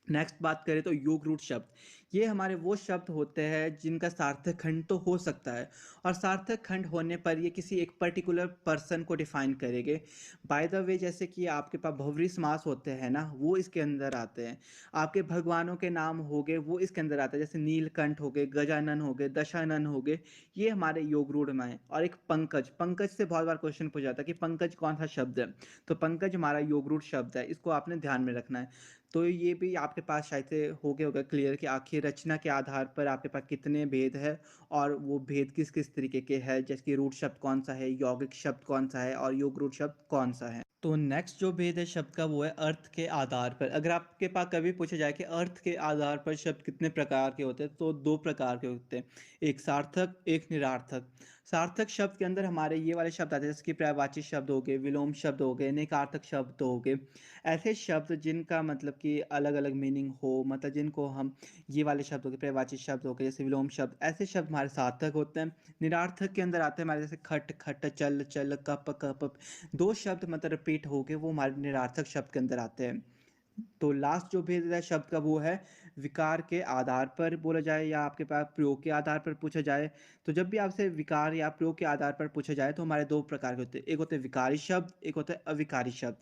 नेक्स्ट बात करें तो योग रूट शब्द, ये हमारे वो शब्द होते हैं जिनका सार्थक खंड तो हो सकता है, और सार्थक खंड होने पर ये किसी एक पर्टिकुलर पर्सन को डिफाइन करेंगे। बाय द वे जैसे कि आपके पास बहुव्रीहि समास होते हैं ना, वो इसके अंदर आते हैं। आपके भगवानों के नाम हो गए वो इसके अंदर आते हैं, जैसे नीलकंठ हो गए, गजानन हो गए, दशानन हो गए, ये हमारे योग रूढ़ में है। और एक पंकज, पंकज से बहुत बार क्वेश्चन पूछा जाता है कि पंकज कौन सा शब्द है, तो पंकज हमारा योग रूढ़ शब्द है, इसको आपने ध्यान में रखना है। तो ये भी आपके पास शायद से हो गया होगा क्लियर कि आखिर रचना के आधार पर आपके पास कितने भेद है, और वो भेद किस किस तरीके के हैं, जैसे कि रूट शब्द कौन सा है, यौगिक शब्द कौन सा है, और योग रूट शब्द कौन सा है। तो नेक्स्ट जो भेद है शब्द का वो है अर्थ के आधार पर। अगर आपके पास कभी पूछा जाए कि अर्थ के आधार पर शब्द कितने प्रकार के होते हैं, तो 2 प्रकार के होते हैं, एक सार्थक, एक निरार्थक। सार्थक शब्द के अंदर हमारे ये वाले शब्द आते हैं, जैसे कि पर्यायवाची शब्द हो गए, विलोम शब्द हो गए, नकारार्थक शब्द हो गए। ऐसे शब्द जिनका मतलब कि अलग अलग मीनिंग हो, मतलब जिनको हम, ये वाले शब्द हो गए, पर्यायवाची शब्द हो गए, जैसे विलोम शब्द, ऐसे शब्द हमारे सार्थक होते हैं। निरार्थक के अंदर आते हैं हमारे, जैसे खट खट, चल चल, कप कप, दो शब्द मतलब रिपीट हो गए, वो हमारे निरार्थक शब्द के अंदर आते हैं। तो लास्ट जो भेद है शब्द का वो है विकार के आधार पर बोला जाए या आपके पास प्रयोग के आधार पर पूछा जाए। तो जब भी आपसे विकार या प्रयोग के आधार पर पूछा जाए तो हमारे 2 प्रकार के होते हैं, एक होते हैं विकारी शब्द, एक होता है अविकारी शब्द।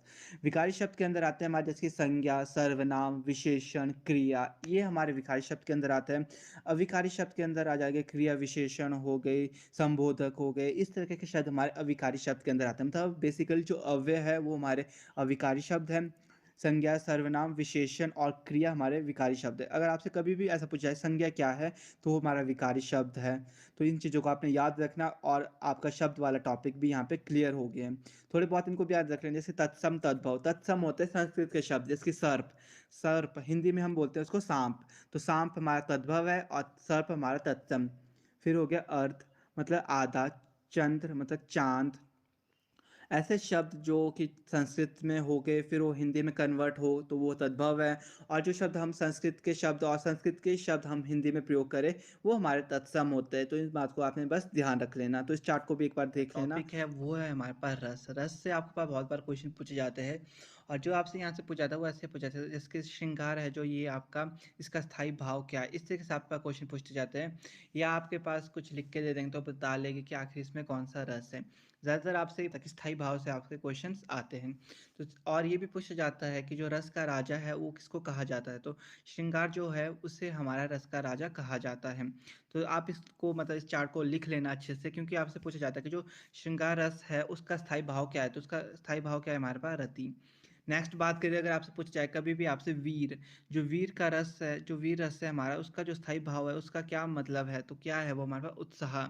विकारी शब्द के अंदर आते हैं हमारे, जैसे कि संज्ञा, सर्वनाम, विशेषण, क्रिया, ये हमारे विकारी शब्द के अंदर आते हैं। अविकारी शब्द के अंदर आ जाएंगे क्रिया विशेषण हो गए, संबोधक हो गए, इस तरह के शब्द हमारे अविकारी शब्द के अंदर आते हैं। मतलब बेसिकली जो अव्यय है वो हमारे अविकारी शब्द हैं। संज्ञा, सर्वनाम, विशेषण और क्रिया हमारे विकारी शब्द है। अगर आपसे कभी भी ऐसा पूछा जाए संज्ञा क्या है, तो वो हमारा विकारी शब्द है। तो इन चीज़ों को आपने याद रखना, और आपका शब्द वाला टॉपिक भी यहाँ पे क्लियर हो गया है। थोड़े बहुत इनको भी याद रख लें, जैसे तत्सम, तद्भव। तत्सम होते हैं संस्कृत के शब्द, जैसे कि सर्प, सर्प हिंदी में हम बोलते हैं उसको सांप, तो सांप हमारा तद्भव है और सर्प हमारा तत्सम। फिर हो गया अर्थ, मतलब आधा, चंद्र मतलब चांद, ऐसे शब्द जो कि संस्कृत में हो गए फिर वो हिंदी में कन्वर्ट हो तो वो तद्भव है, और जो शब्द हम संस्कृत के शब्द और संस्कृत के शब्द हम हिंदी में प्रयोग करें वो हमारे तत्सम होते हैं। तो इस बात को आपने बस ध्यान रख लेना। तो इस चार्ट को भी एक बार देख लेना। टॉपिक है वो है हमारे पास रस। रस से आपके पास बहुत बार क्वेश्चन पूछे जाते हैं, और जो आपसे यहाँ से पूछा जाता है वो ऐसे पूछा जाता है जिसके श्रृंगार है जो ये आपका, इसका स्थायी भाव क्या है, इस तरीके से आपका क्वेश्चन पूछते जाते हैं। या आपके पास कुछ लिख के दे देंगे तो बता लेंगे कि आखिर इसमें कौन सा रस है। ज़्यादातर आपसे तक स्थायी भाव से आपके क्वेश्चंस आते हैं। तो और ये भी पूछा जाता है कि जो रस का राजा है वो किसको कहा जाता है, तो श्रृंगार जो है उसे हमारा रस का राजा कहा जाता है। तो आप इसको मतलब इस चार्ट को लिख लेना अच्छे से, क्योंकि आपसे पूछा जाता है कि जो श्रृंगार रस है उसका स्थायी भाव क्या है, तो उसका स्थायी भाव क्या है हमारे पास रति। नेक्स्ट बात करें, अगर आपसे पूछा जाए कभी भी आपसे वीर, जो वीर का रस है, जो वीर रस है हमारा, उसका जो स्थायी भाव है उसका क्या मतलब है, तो क्या है वो हमारे पास उत्साह।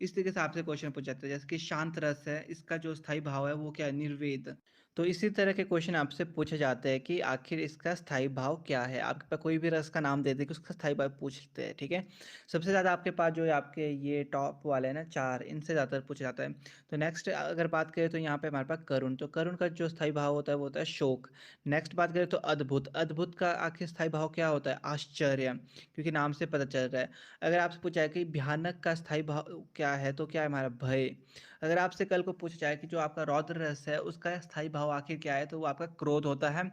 इस तरीके से आपसे क्वेश्चन पूछा जाता है। जैसे कि शांत रस है, इसका जो स्थायी भाव है वो क्या है, निर्वेद। तो इसी तरह के क्वेश्चन आपसे पूछे जाते हैं कि आखिर इसका स्थायी भाव क्या है। आपके पास कोई भी रस का नाम दे दे कि उसका स्थायी भाव पूछते हैं, ठीक है। सबसे ज़्यादा आपके पास जो है आपके ये टॉप वाले हैं ना चार, इनसे ज़्यादातर पूछा जाता है। तो नेक्स्ट अगर बात करें तो यहाँ पे हमारे पास करुण, तो करुण का जो स्थायी भाव होता है वो होता है शोक। नेक्स्ट बात करें तो अद्भुत, अद्भुत का आखिर स्थायी भाव क्या होता है, आश्चर्य, क्योंकि नाम से पता चल रहा है। अगर आपसे पूछा जाए कि भयानक का स्थायी भाव क्या है, तो क्या है हमारा भय। अगर आपसे कल को पूछा जाए कि जो आपका रौद्र रस है उसका स्थायी भाव आखिर क्या है, तो वो आपका क्रोध होता है।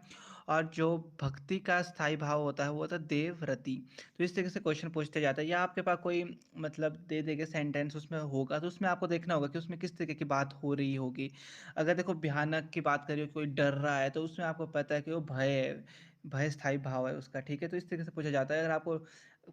और जो भक्ति का स्थायी भाव होता है वो होता है देवव्रति। तो इस तरीके से क्वेश्चन पूछते जाता है। या आपके पास कोई मतलब दे देंगे सेंटेंस उसमें होगा, तो उसमें आपको देखना होगा कि उसमें किस तरीके की बात हो रही होगी। अगर देखो भयानक की बात करिए, कोई डर रहा है, तो उसमें आपको पता है कि वो भय है, भय स्थायी भाव है उसका, ठीक है। तो इस तरीके से पूछा जाता है अगर आपको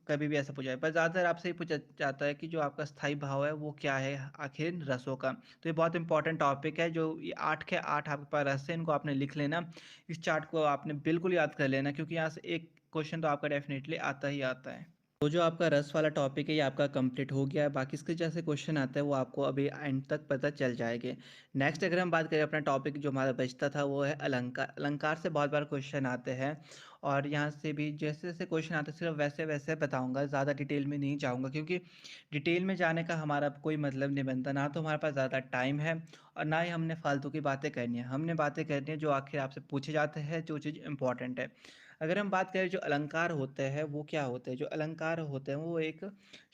कभी भी ऐसा पूछा जाए। पर ज़्यादातर आपसे ही पूछा जाता है कि जो आपका स्थायी भाव है वो क्या है आखिर इन रसों का। तो ये बहुत इंपॉर्टेंट टॉपिक है। जो ये 8 के 8 आपके पास रस है, इनको आपने लिख लेना। इस चार्ट को आपने बिल्कुल याद कर लेना, क्योंकि यहाँ से एक क्वेश्चन तो आपका डेफिनेटली आता ही आता है। तो जो आपका रस वाला टॉपिक है ये आपका कंप्लीट हो गया है। बाकी इसके जैसे क्वेश्चन आते हैं वो आपको अभी एंड तक पता चल जाएंगे। नेक्स्ट अगर हम बात करें अपना टॉपिक जो हमारा बचता था वो है अलंकार। अलंकार से बहुत बार क्वेश्चन आते हैं, और यहाँ से भी जैसे जैसे क्वेश्चन आते हैं सिर्फ वैसे वैसे बताऊंगा, ज़्यादा डिटेल में नहीं जाऊंगा, क्योंकि डिटेल में जाने का हमारा कोई मतलब नहीं बनता। ना तो हमारे पास ज़्यादा टाइम है और ना ही हमने फालतू की बातें करनी है। हमने बातें करनी है जो आखिर आपसे पूछे जाते हैं, जो चीज़ इंपॉर्टेंट है। अगर हम बात करें जो अलंकार होते हैं वो क्या होते हैं, जो अलंकार होते हैं वो एक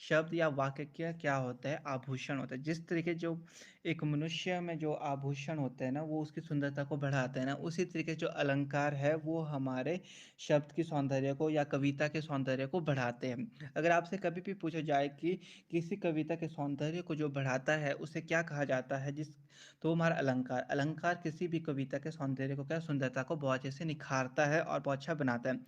शब्द या वाक्य क्या होता है, आभूषण होता है। जिस तरीके जो एक मनुष्य में जो आभूषण होते हैं ना वो उसकी सुंदरता को बढ़ाते हैं ना, उसी तरीके जो अलंकार है वो हमारे शब्द की सौंदर्य को या कविता के सौंदर्य को बढ़ाते हैं। अगर आपसे कभी भी पूछा जाए कि किसी कविता के सौंदर्य को जो बढ़ाता है उसे क्या कहा जाता है, जिस तो हमारा अलंकार, अलंकार किसी भी कविता के सौंदर्य को क्या, सुंदरता को बहुत अच्छे से निखारता है और बहुत अच्छा बनाता है।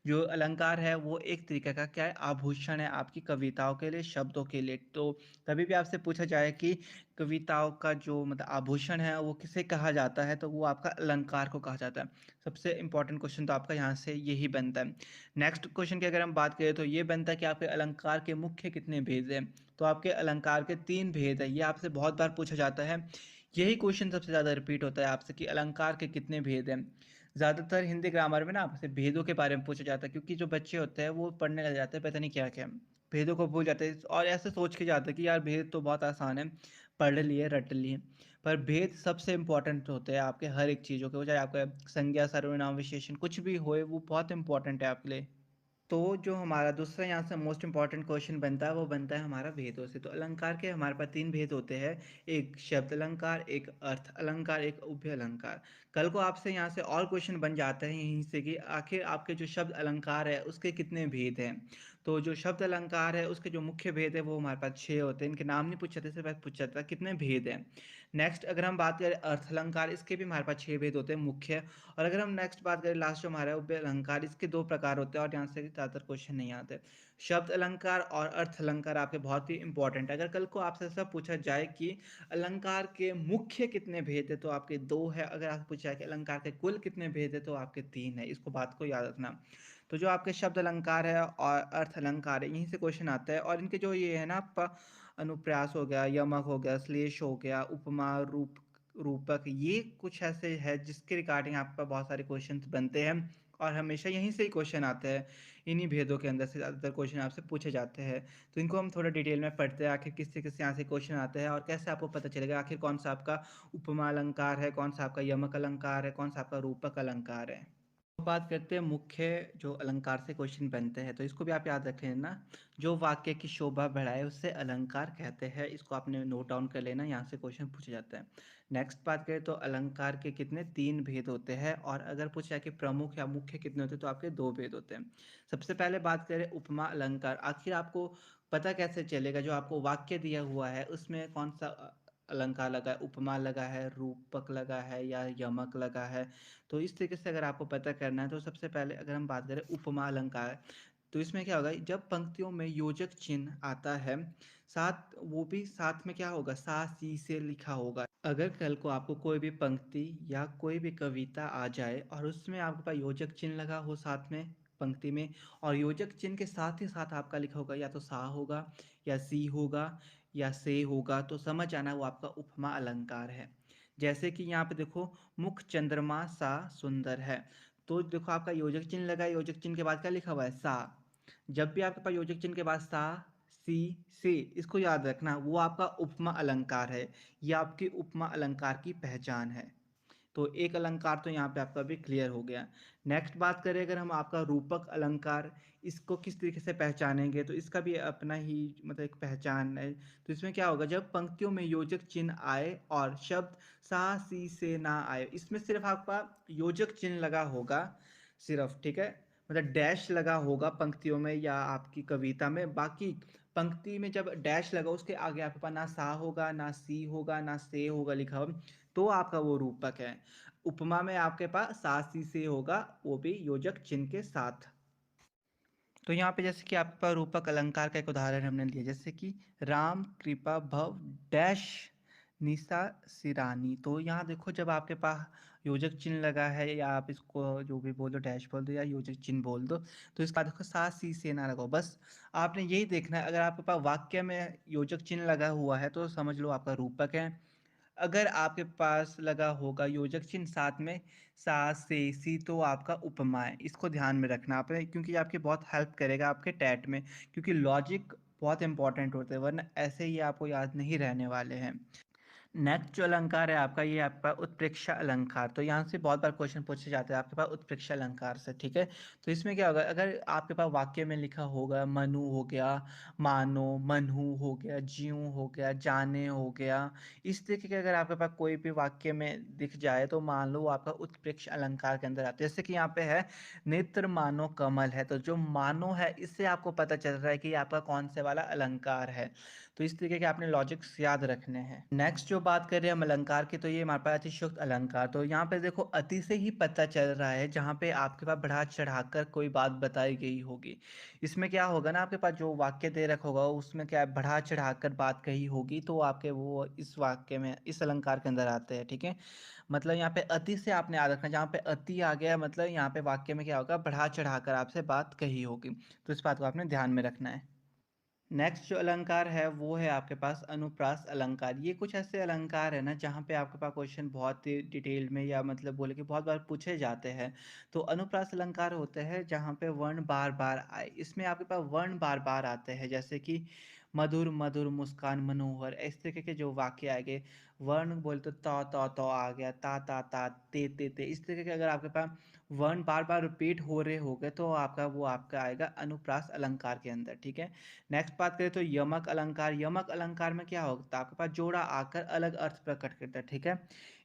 जो अलंकार है वो एक तरीके का क्या है, आभूषण है आपकी कविताओं के लिए, शब्दों के लिए। तो कभी भी आपसे पूछा जाए कि कविताओं का जो मतलब आभूषण है वो किसे कहा जाता है, तो वो आपका अलंकार को कहा जाता है। सबसे इंपॉर्टेंट क्वेश्चन तो आपका यहाँ से यही बनता है। नेक्स्ट क्वेश्चन की अगर हम बात करें तो ये बनता है कि आपके अलंकार के मुख्य कितने भेद हैं, तो आपके अलंकार के 3 भेद है। ये आपसे बहुत बार पूछा जाता है। यही क्वेश्चन सबसे ज़्यादा रिपीट होता है आपसे कि अलंकार के कितने भेद हैं। ज़्यादातर हिंदी ग्रामर में ना आपसे भेदों के बारे में पूछा जाता है, क्योंकि जो बच्चे होते हैं वो पढ़ने लग जाते हैं पता नहीं क्या क्या, भेदों को भूल जाते हैं और ऐसे सोच के जाते हैं कि यार भेद तो बहुत आसान है, पढ़ लिए रट लिए। पर भेद सबसे इंपॉर्टेंट होते हैं आपके हर एक चीज़ों के, वो चाहे आपका संज्ञा सर्वनाम विशेषण कुछ भी होए, वो बहुत इंपॉर्टेंट है आपके लिए। तो जो हमारा दूसरा यहाँ से मोस्ट इंपॉर्टेंट क्वेश्चन बनता है वो बनता है हमारा भेदों से। तो अलंकार के हमारे पास 3 भेद होते हैं, एक शब्द अलंकार, एक अर्थ अलंकार, एक उभय अलंकार। कल को आपसे यहाँ से और क्वेश्चन बन जाते हैं यहीं से कि आखिर आपके जो शब्द अलंकार है उसके कितने भेद हैं। तो जो शब्द अलंकार है उसके जो मुख्य भेद है वो हमारे पास 6 होते हैं। इनके नाम नहीं पूछे थे, सिर्फ पूछा था कितने भेद हैं। नेक्स्ट अगर हम बात करें अर्थ अलंकार, इसके भी हमारे पास 6 भेद होते हैं मुख्य। और अगर हम नेक्स्ट बात करें लास्ट जो हमारा उभय अलंकार, इसके 2 प्रकार होते हैं और यहाँ से ज़्यादातर क्वेश्चन नहीं आते। शब्द अलंकार और अर्थ अलंकार आपके बहुत ही इंपॉर्टेंट है। अगर कल को आपसे सब पूछा जाए कि अलंकार के मुख्य कितने भेद है, तो आपके 2 है। अगर आपसे पूछा जाए कि अलंकार के कुल कितने भेद है, तो आपके 3 है। इसको बात को याद रखना। तो जो आपके शब्द अलंकार है और अर्थ अलंकार है, यहीं से क्वेश्चन आता है। और इनके जो ये है ना अनुप्रास हो गया, यमक हो गया, श्लेष हो गया, उपमा, रूपक, ये कुछ ऐसे है जिसके रिगार्डिंग आपका बहुत सारे क्वेश्चंस बनते हैं। और हमेशा यहीं से ही क्वेश्चन आते हैं, इन्हीं भेदों के अंदर से ज़्यादातर क्वेश्चन आपसे पूछे जाते हैं। तो इनको हम थोड़ा डिटेल में पढ़ते हैं, आखिर किससे-किससे यहाँ से क्वेश्चन आते हैं और कैसे आपको पता चलेगा आखिर कौन-सा आपका उपमा अलंकार है, कौन-सा आपका यमक अलंकार है, कौन-सा आपका रूपक अलंकार है। बात करते हैं मुख्य जो अलंकार से क्वेश्चन बनते हैं, तो इसको भी आप याद रख लेना। जो वाक्य की शोभा बढ़ाए उसे अलंकार कहते हैं। इसको आपने नोट डाउन कर लेना, यहाँ से क्वेश्चन पूछे जाते हैं। नेक्स्ट बात करें तो अलंकार के कितने 3 भेद होते हैं और अगर पूछा जाए कि प्रमुख या मुख्य कितने होते हैं तो आपके 2 भेद होते हैं। सबसे पहले बात करें उपमा अलंकार। आखिर आपको पता कैसे चलेगा जो आपको वाक्य दिया हुआ है उसमें कौन सा अलंकार लगा है, उपमा लगा है, रूपक लगा है या यमक लगा है। तो इस तरीके से अगर आपको पता करना है तो सबसे पहले अगर हम बात करें उपमा अलंकार, तो इसमें क्या होगा जब पंक्तियों में योजक चिन्ह आता है, साथ वो भी साथ में क्या होगा सा सी से लिखा होगा। अगर कल को आपको कोई भी पंक्ति या कोई भी कविता आ जाए और उसमें आपके पास योजक चिन्ह लगा हो साथ में पंक्ति में, और योजक चिन्ह के साथ ही साथ आपका लिखा होगा या तो सा होगा या सी होगा या से होगा, तो समझ आना वो आपका उपमा अलंकार है। जैसे कि यहाँ पे देखो, मुख चंद्रमा सा सुंदर है, तो देखो आपका योजक चिन्ह लगा है, योजक चिन्ह के बाद क्या लिखा हुआ है सा। जब भी आपके पास योजक चिन्ह के बाद सा सी से, इसको याद रखना वो आपका उपमा अलंकार है। ये आपकी उपमा अलंकार की पहचान है। तो एक अलंकार तो यहाँ पे आपका भी क्लियर हो गया। नेक्स्ट बात करें अगर हम आपका रूपक अलंकार, इसको किस तरीके से पहचानेंगे, तो इसका भी अपना ही मतलब एक पहचान है। तो इसमें क्या होगा जब पंक्तियों में योजक चिन्ह आए और शब्द सा सी से ना आए, इसमें सिर्फ आपका योजक चिन्ह लगा होगा सिर्फ, ठीक है, मतलब डैश लगा होगा पंक्तियों में या आपकी कविता में। बाकी पंक्ति में जब डैश लगा उसके आगे आपके पास ना सा होगा ना सी होगा ना से होगा लिखा हुआ, तो आपका वो रूपक है। उपमा में आपके पास सा सी से होगा, वो भी योजक चिन्ह के साथ। तो यहाँ पे जैसे कि आपके पास रूपक अलंकार का एक उदाहरण हमने लिया, जैसे कि राम कृपा भव डैश निशा सिरानी। तो यहाँ देखो जब आपके पास योजक चिन्ह लगा है, या आप इसको जो भी बोल दो डैश बोल दो या योजक चिन्ह बोल दो, तो इसका देखो सा सी से ना लगाओ, बस आपने यही देखना है। अगर आपके पास वाक्य में योजक चिन्ह लगा हुआ है तो समझ लो आपका रूपक है। अगर आपके पास लगा होगा योजक चिन्ह साथ में सा से सी, तो आपका उपमा है। इसको ध्यान में रखना आपने, क्योंकि ये आपकी बहुत हेल्प करेगा आपके टैट में, क्योंकि लॉजिक बहुत इंपॉर्टेंट होते हैं, वरना ऐसे ही आपको याद नहीं रहने वाले हैं। नेक्स्ट जो अलंकार है आपका, ये आपका उत्प्रेक्षा अलंकार। तो यहाँ से बहुत बार क्वेश्चन पूछे जाते हैं आपके पास उत्प्रेक्षा अलंकार से, ठीक है। तो इसमें क्या होगा, अगर आपके पास वाक्य में लिखा होगा मनु हो गया, मानो, मनहु हो गया, ज्यों हो गया, जाने हो गया, इस तरीके के अगर आपके पास कोई भी वाक्य में दिख जाए तो मान लो वो आपका उत्प्रेक्ष अलंकार के अंदर आता है। जैसे कि यहाँ पे है नेत्र मानो कमल है, तो जो मानो है इससे आपको पता चल रहा है कि ये आपका कौन से वाला अलंकार है। तो इस तरीके के आपने लॉजिक्स याद रखने हैं। नेक्स्ट जो बात कर रहे हैं हम अलंकार की, तो ये हमारे पास अतिशयोक्त अलंकार। तो यहाँ पे देखो अति से ही पता चल रहा है, जहाँ पे आपके पास बढ़ा चढ़ाकर कोई बात बताई गई होगी। इसमें क्या होगा ना, आपके पास जो वाक्य दे रखा होगा उसमें क्या है बढ़ा चढ़ाकर बात कही होगी, तो आपके वो इस वाक्य में इस अलंकार के अंदर आते हैं, ठीक है। मतलब यहाँ पे अति से आपने याद रखना, जहाँ पे अति आ गया मतलब यहाँ पे वाक्य में क्या होगा बढ़ा चढ़ाकर आपसे बात कही होगी। तो इस बात को आपने ध्यान में रखना है। नेक्स्ट जो अलंकार है वो है आपके पास अनुप्रास अलंकार। ये कुछ ऐसे अलंकार है ना जहाँ पे आपके पास क्वेश्चन बहुत ही डिटेल में या मतलब बोले कि बहुत बार पूछे जाते हैं। तो अनुप्रास अलंकार होते हैं जहाँ पे वर्ण बार बार आए। इसमें आपके पास वर्ण बार बार आते हैं, जैसे कि मधुर मधुर मुस्कान मनोहर, इस तरीके के जो वाक्य आएंगे। वर्ण बोले तो तो आ गया, ता ते, इस तरीके के अगर आपके पास वर्ण बार बार रिपीट हो रहे होंगे तो आपका वो आपका आएगा अनुप्रास अलंकार के अंदर, ठीक है। नेक्स्ट बात करें तो यमक अलंकार। यमक अलंकार में क्या होता है, आपके पास जोड़ा आकर अलग अर्थ प्रकट करता है, ठीक है।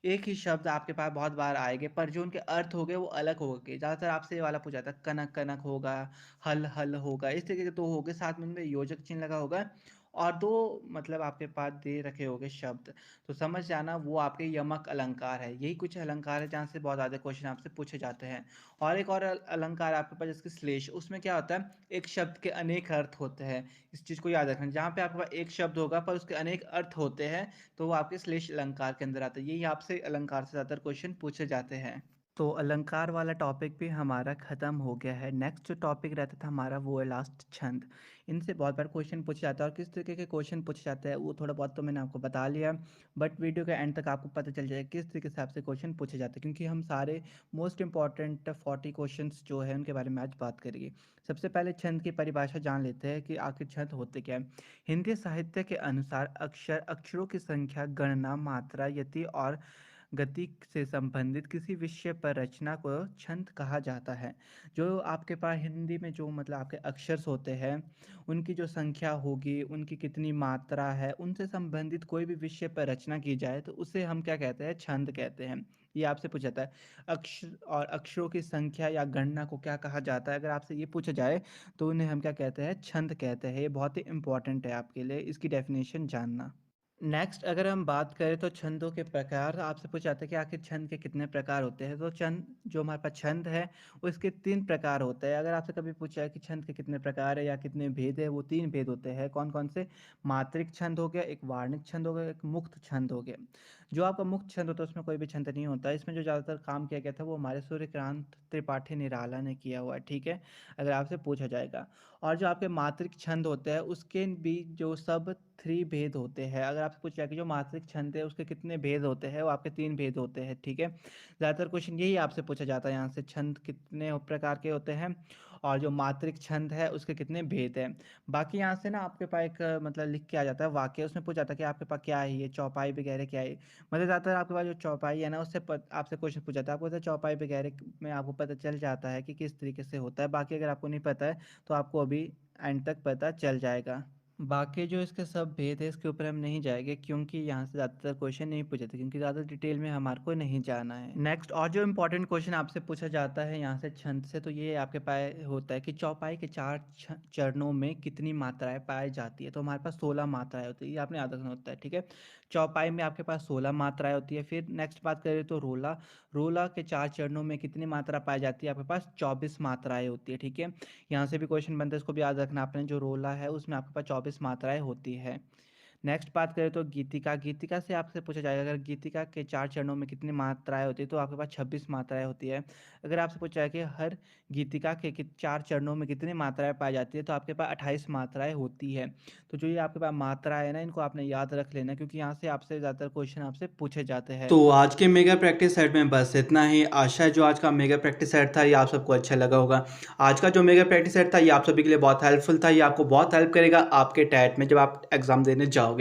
एक ही शब्द आपके पास बहुत बार आएंगे पर जो उनके अर्थ हो गए वो अलग हो गए। ज़्यादातर आपसे ये वाला पूछा जाता है, कनक कनक होगा, हल हल होगा, इस तरीके के दो हो गए, साथ में उनमें योजक चिन्ह लगा होगा और दो मतलब आपके पास दे रखे होंगे शब्द। तो समझ जाना वो आपके यमक अलंकार है। यही कुछ अलंकार है जहाँ से बहुत ज़्यादा क्वेश्चन आपसे पूछे जाते हैं। और एक और अलंकार आपके पास जिसके श्लेष, उसमें क्या होता है एक शब्द के अनेक अर्थ होते हैं। इस चीज़ को याद रखना, जहाँ पे आपके पास एक शब्द होगा पर उसके अनेक अर्थ होते हैं तो वो आपके श्लेष अलंकार के अंदर आता है। यही आपसे अलंकार से ज़्यादातर क्वेश्चन पूछे जाते हैं। तो अलंकार वाला टॉपिक भी हमारा ख़त्म हो गया है। नेक्स्ट जो टॉपिक रहता था हमारा वो है लास्ट छंद। इनसे बहुत बार क्वेश्चन पूछा जाता है और किस तरीके के क्वेश्चन पूछे जाते हैं वो थोड़ा बहुत तो मैंने आपको बता लिया, बट वीडियो के एंड तक आपको पता चल जाएगा किस तरीके से आपसे क्वेश्चन पूछे जाते हैं, क्योंकि हम सारे मोस्ट इंपॉर्टेंट 40 क्वेश्चंस जो है उनके बारे में आज बात करेंगे। सबसे पहले छंद की परिभाषा जान लेते हैं कि आखिर छंद होते क्या है। हिंदी साहित्य के अनुसार अक्षरों की संख्या, गणना, मात्रा, यति और गति से संबंधित किसी विषय पर रचना को छंद कहा जाता है। जो आपके पास हिंदी में जो मतलब आपके अक्षर होते हैं, उनकी जो संख्या होगी, उनकी कितनी मात्रा है, उनसे संबंधित कोई भी विषय पर रचना की जाए तो उसे हम क्या कहते हैं, छंद कहते हैं। ये आपसे पूछा जाता है। अक्षर और अक्षरों की संख्या या गणना को क्या कहा जाता है, अगर आपसे ये पूछा जाए तो उन्हें हम क्या कहते हैं, छंद कहते हैं। ये बहुत ही इंपॉर्टेंट है आपके लिए, इसकी डेफिनेशन जानना। नेक्स्ट अगर हम बात करें तो छंदों के प्रकार, आपसे पूछा जाता है कि आखिर छंद के कितने प्रकार होते हैं। तो छंद जो हमारे पास छंद है उसके 3 प्रकार होते हैं। अगर आपसे कभी पूछा है कि छंद के कितने प्रकार है या कितने भेद है, वो 3 भेद होते हैं। कौन कौन से? मात्रिक छंद हो गया, एक वार्णिक छंद हो गया, एक मुक्त छंद हो गया। जो आपका मुक्त छंद होता है उसमें कोई भी छंद नहीं होता। इसमें जो ज़्यादातर काम किया गया था वो हमारे सूर्यकांत त्रिपाठी निराला ने किया हुआ है, ठीक है, अगर आपसे पूछा जाएगा। और जो आपके मात्रिक छंद होते हैं उसके भी जो सब 3 भेद होते हैं। अगर आपसे पूछा जाए कि जो मात्रिक छंद है उसके कितने भेद होते हैं, वो आपके 3 भेद होते हैं, ठीक है। ज़्यादातर क्वेश्चन यही आपसे पूछा जाता है यहाँ से, छंद कितने प्रकार के होते हैं और जो मात्रिक छंद है उसके कितने भेद हैं। बाकी यहाँ से ना आपके पास एक मतलब लिख के आ जाता है वाक्य, उसमें पूछा जाता है कि आपके पास क्या है, ये चौपाई वगैरह क्या है। मतलब ज़्यादातर आपके पास जो चौपाई है ना उससे आपसे क्वेश्चन पूछा जाता है। आपको पता है चौपाई वगैरह में आपको पता चल जाता है कि किस तरीके से होता है। बाकी अगर आपको नहीं पता है तो आपको अभी एंड तक पता चल जाएगा। बाकी जो इसके सब भेद है इसके ऊपर हम नहीं जाएंगे, क्योंकि यहाँ से ज़्यादातर क्वेश्चन नहीं पूछे थे, क्योंकि ज़्यादा डिटेल में हमारे को नहीं जाना है। नेक्स्ट और जो इंपॉर्टेंट क्वेश्चन आपसे पूछा जाता है यहाँ से छंद से, तो ये आपके पास होता है कि चौपाई के 4 चरणों में कितनी मात्राएं पाई जाती है। तो हमारे पास 16 मात्राएं होती है, ये आपने याद रखना होता है, ठीक है। चौपाई में आपके पास 16 मात्राएं होती है। फिर नेक्स्ट बात करें तो रोला, रोला के 4 चरणों में कितनी मात्रा पाई जाती है, आपके पास 24 मात्राएं होती है, ठीक है। यहाँ से भी क्वेश्चन बनता है, इसको भी याद रखना आपने। जो रोला है उसमें आपके पास 24 मात्राएं होती है। नेक्स्ट बात करें तो गीतिका, गीतिका से आपसे पूछा जाएगा अगर गीतिका के 4 चरणों में कितनी मात्राएं होती है, तो आपके पास 26 मात्राएं होती है। अगर आपसे पूछा जाए कि हर गीतिका के 4 चरणों में कितनी मात्राएं पाई जाती है, तो आपके पास 28 मात्राएं होती है। तो जो ये आपके पास मात्रा है ना, इनको आपने याद रख लेना, क्योंकि यहाँ से आपसे ज़्यादातर क्वेश्चन आपसे पूछे जाते हैं। तो आज के मेगा प्रैक्टिस सेट में बस इतना ही। आशा है जो आज का मेगा प्रैक्टिस सेट था ये आप सबको अच्छा लगा होगा। आज का जो मेगा प्रैक्टिस सेट था ये आप सभी के लिए बहुत हेल्पफुल था। ये आपको बहुत हेल्प करेगा आपके टैट में जब आप एग्जाम देने जाओगे।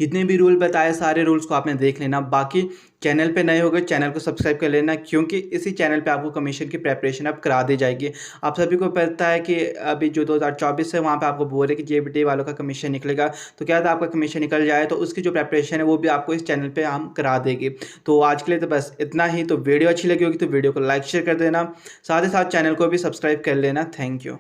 जितने भी रूल बताए सारे रूल्स को आपने देख लेना। बाकी चैनल पे नए हो गए चैनल को सब्सक्राइब कर लेना, क्योंकि इसी चैनल पे आपको कमीशन की प्रेपरेशन अब करा दी जाएगी। आप सभी को पता है कि अभी जो 2024 है वहाँ पे आपको बोल रहे कि जेबीटी वालों का कमीशन निकलेगा। तो क्या था, आपका कमीशन निकल जाए तो उसकी जो प्रेपरेशन है वो भी आपको इस चैनल पे हम करा देंगे। तो आज के लिए तो बस इतना ही। तो वीडियो अच्छी लगी होगी तो वीडियो को लाइक शेयर कर देना, साथ ही साथ चैनल को भी सब्सक्राइब कर लेना। Thank you.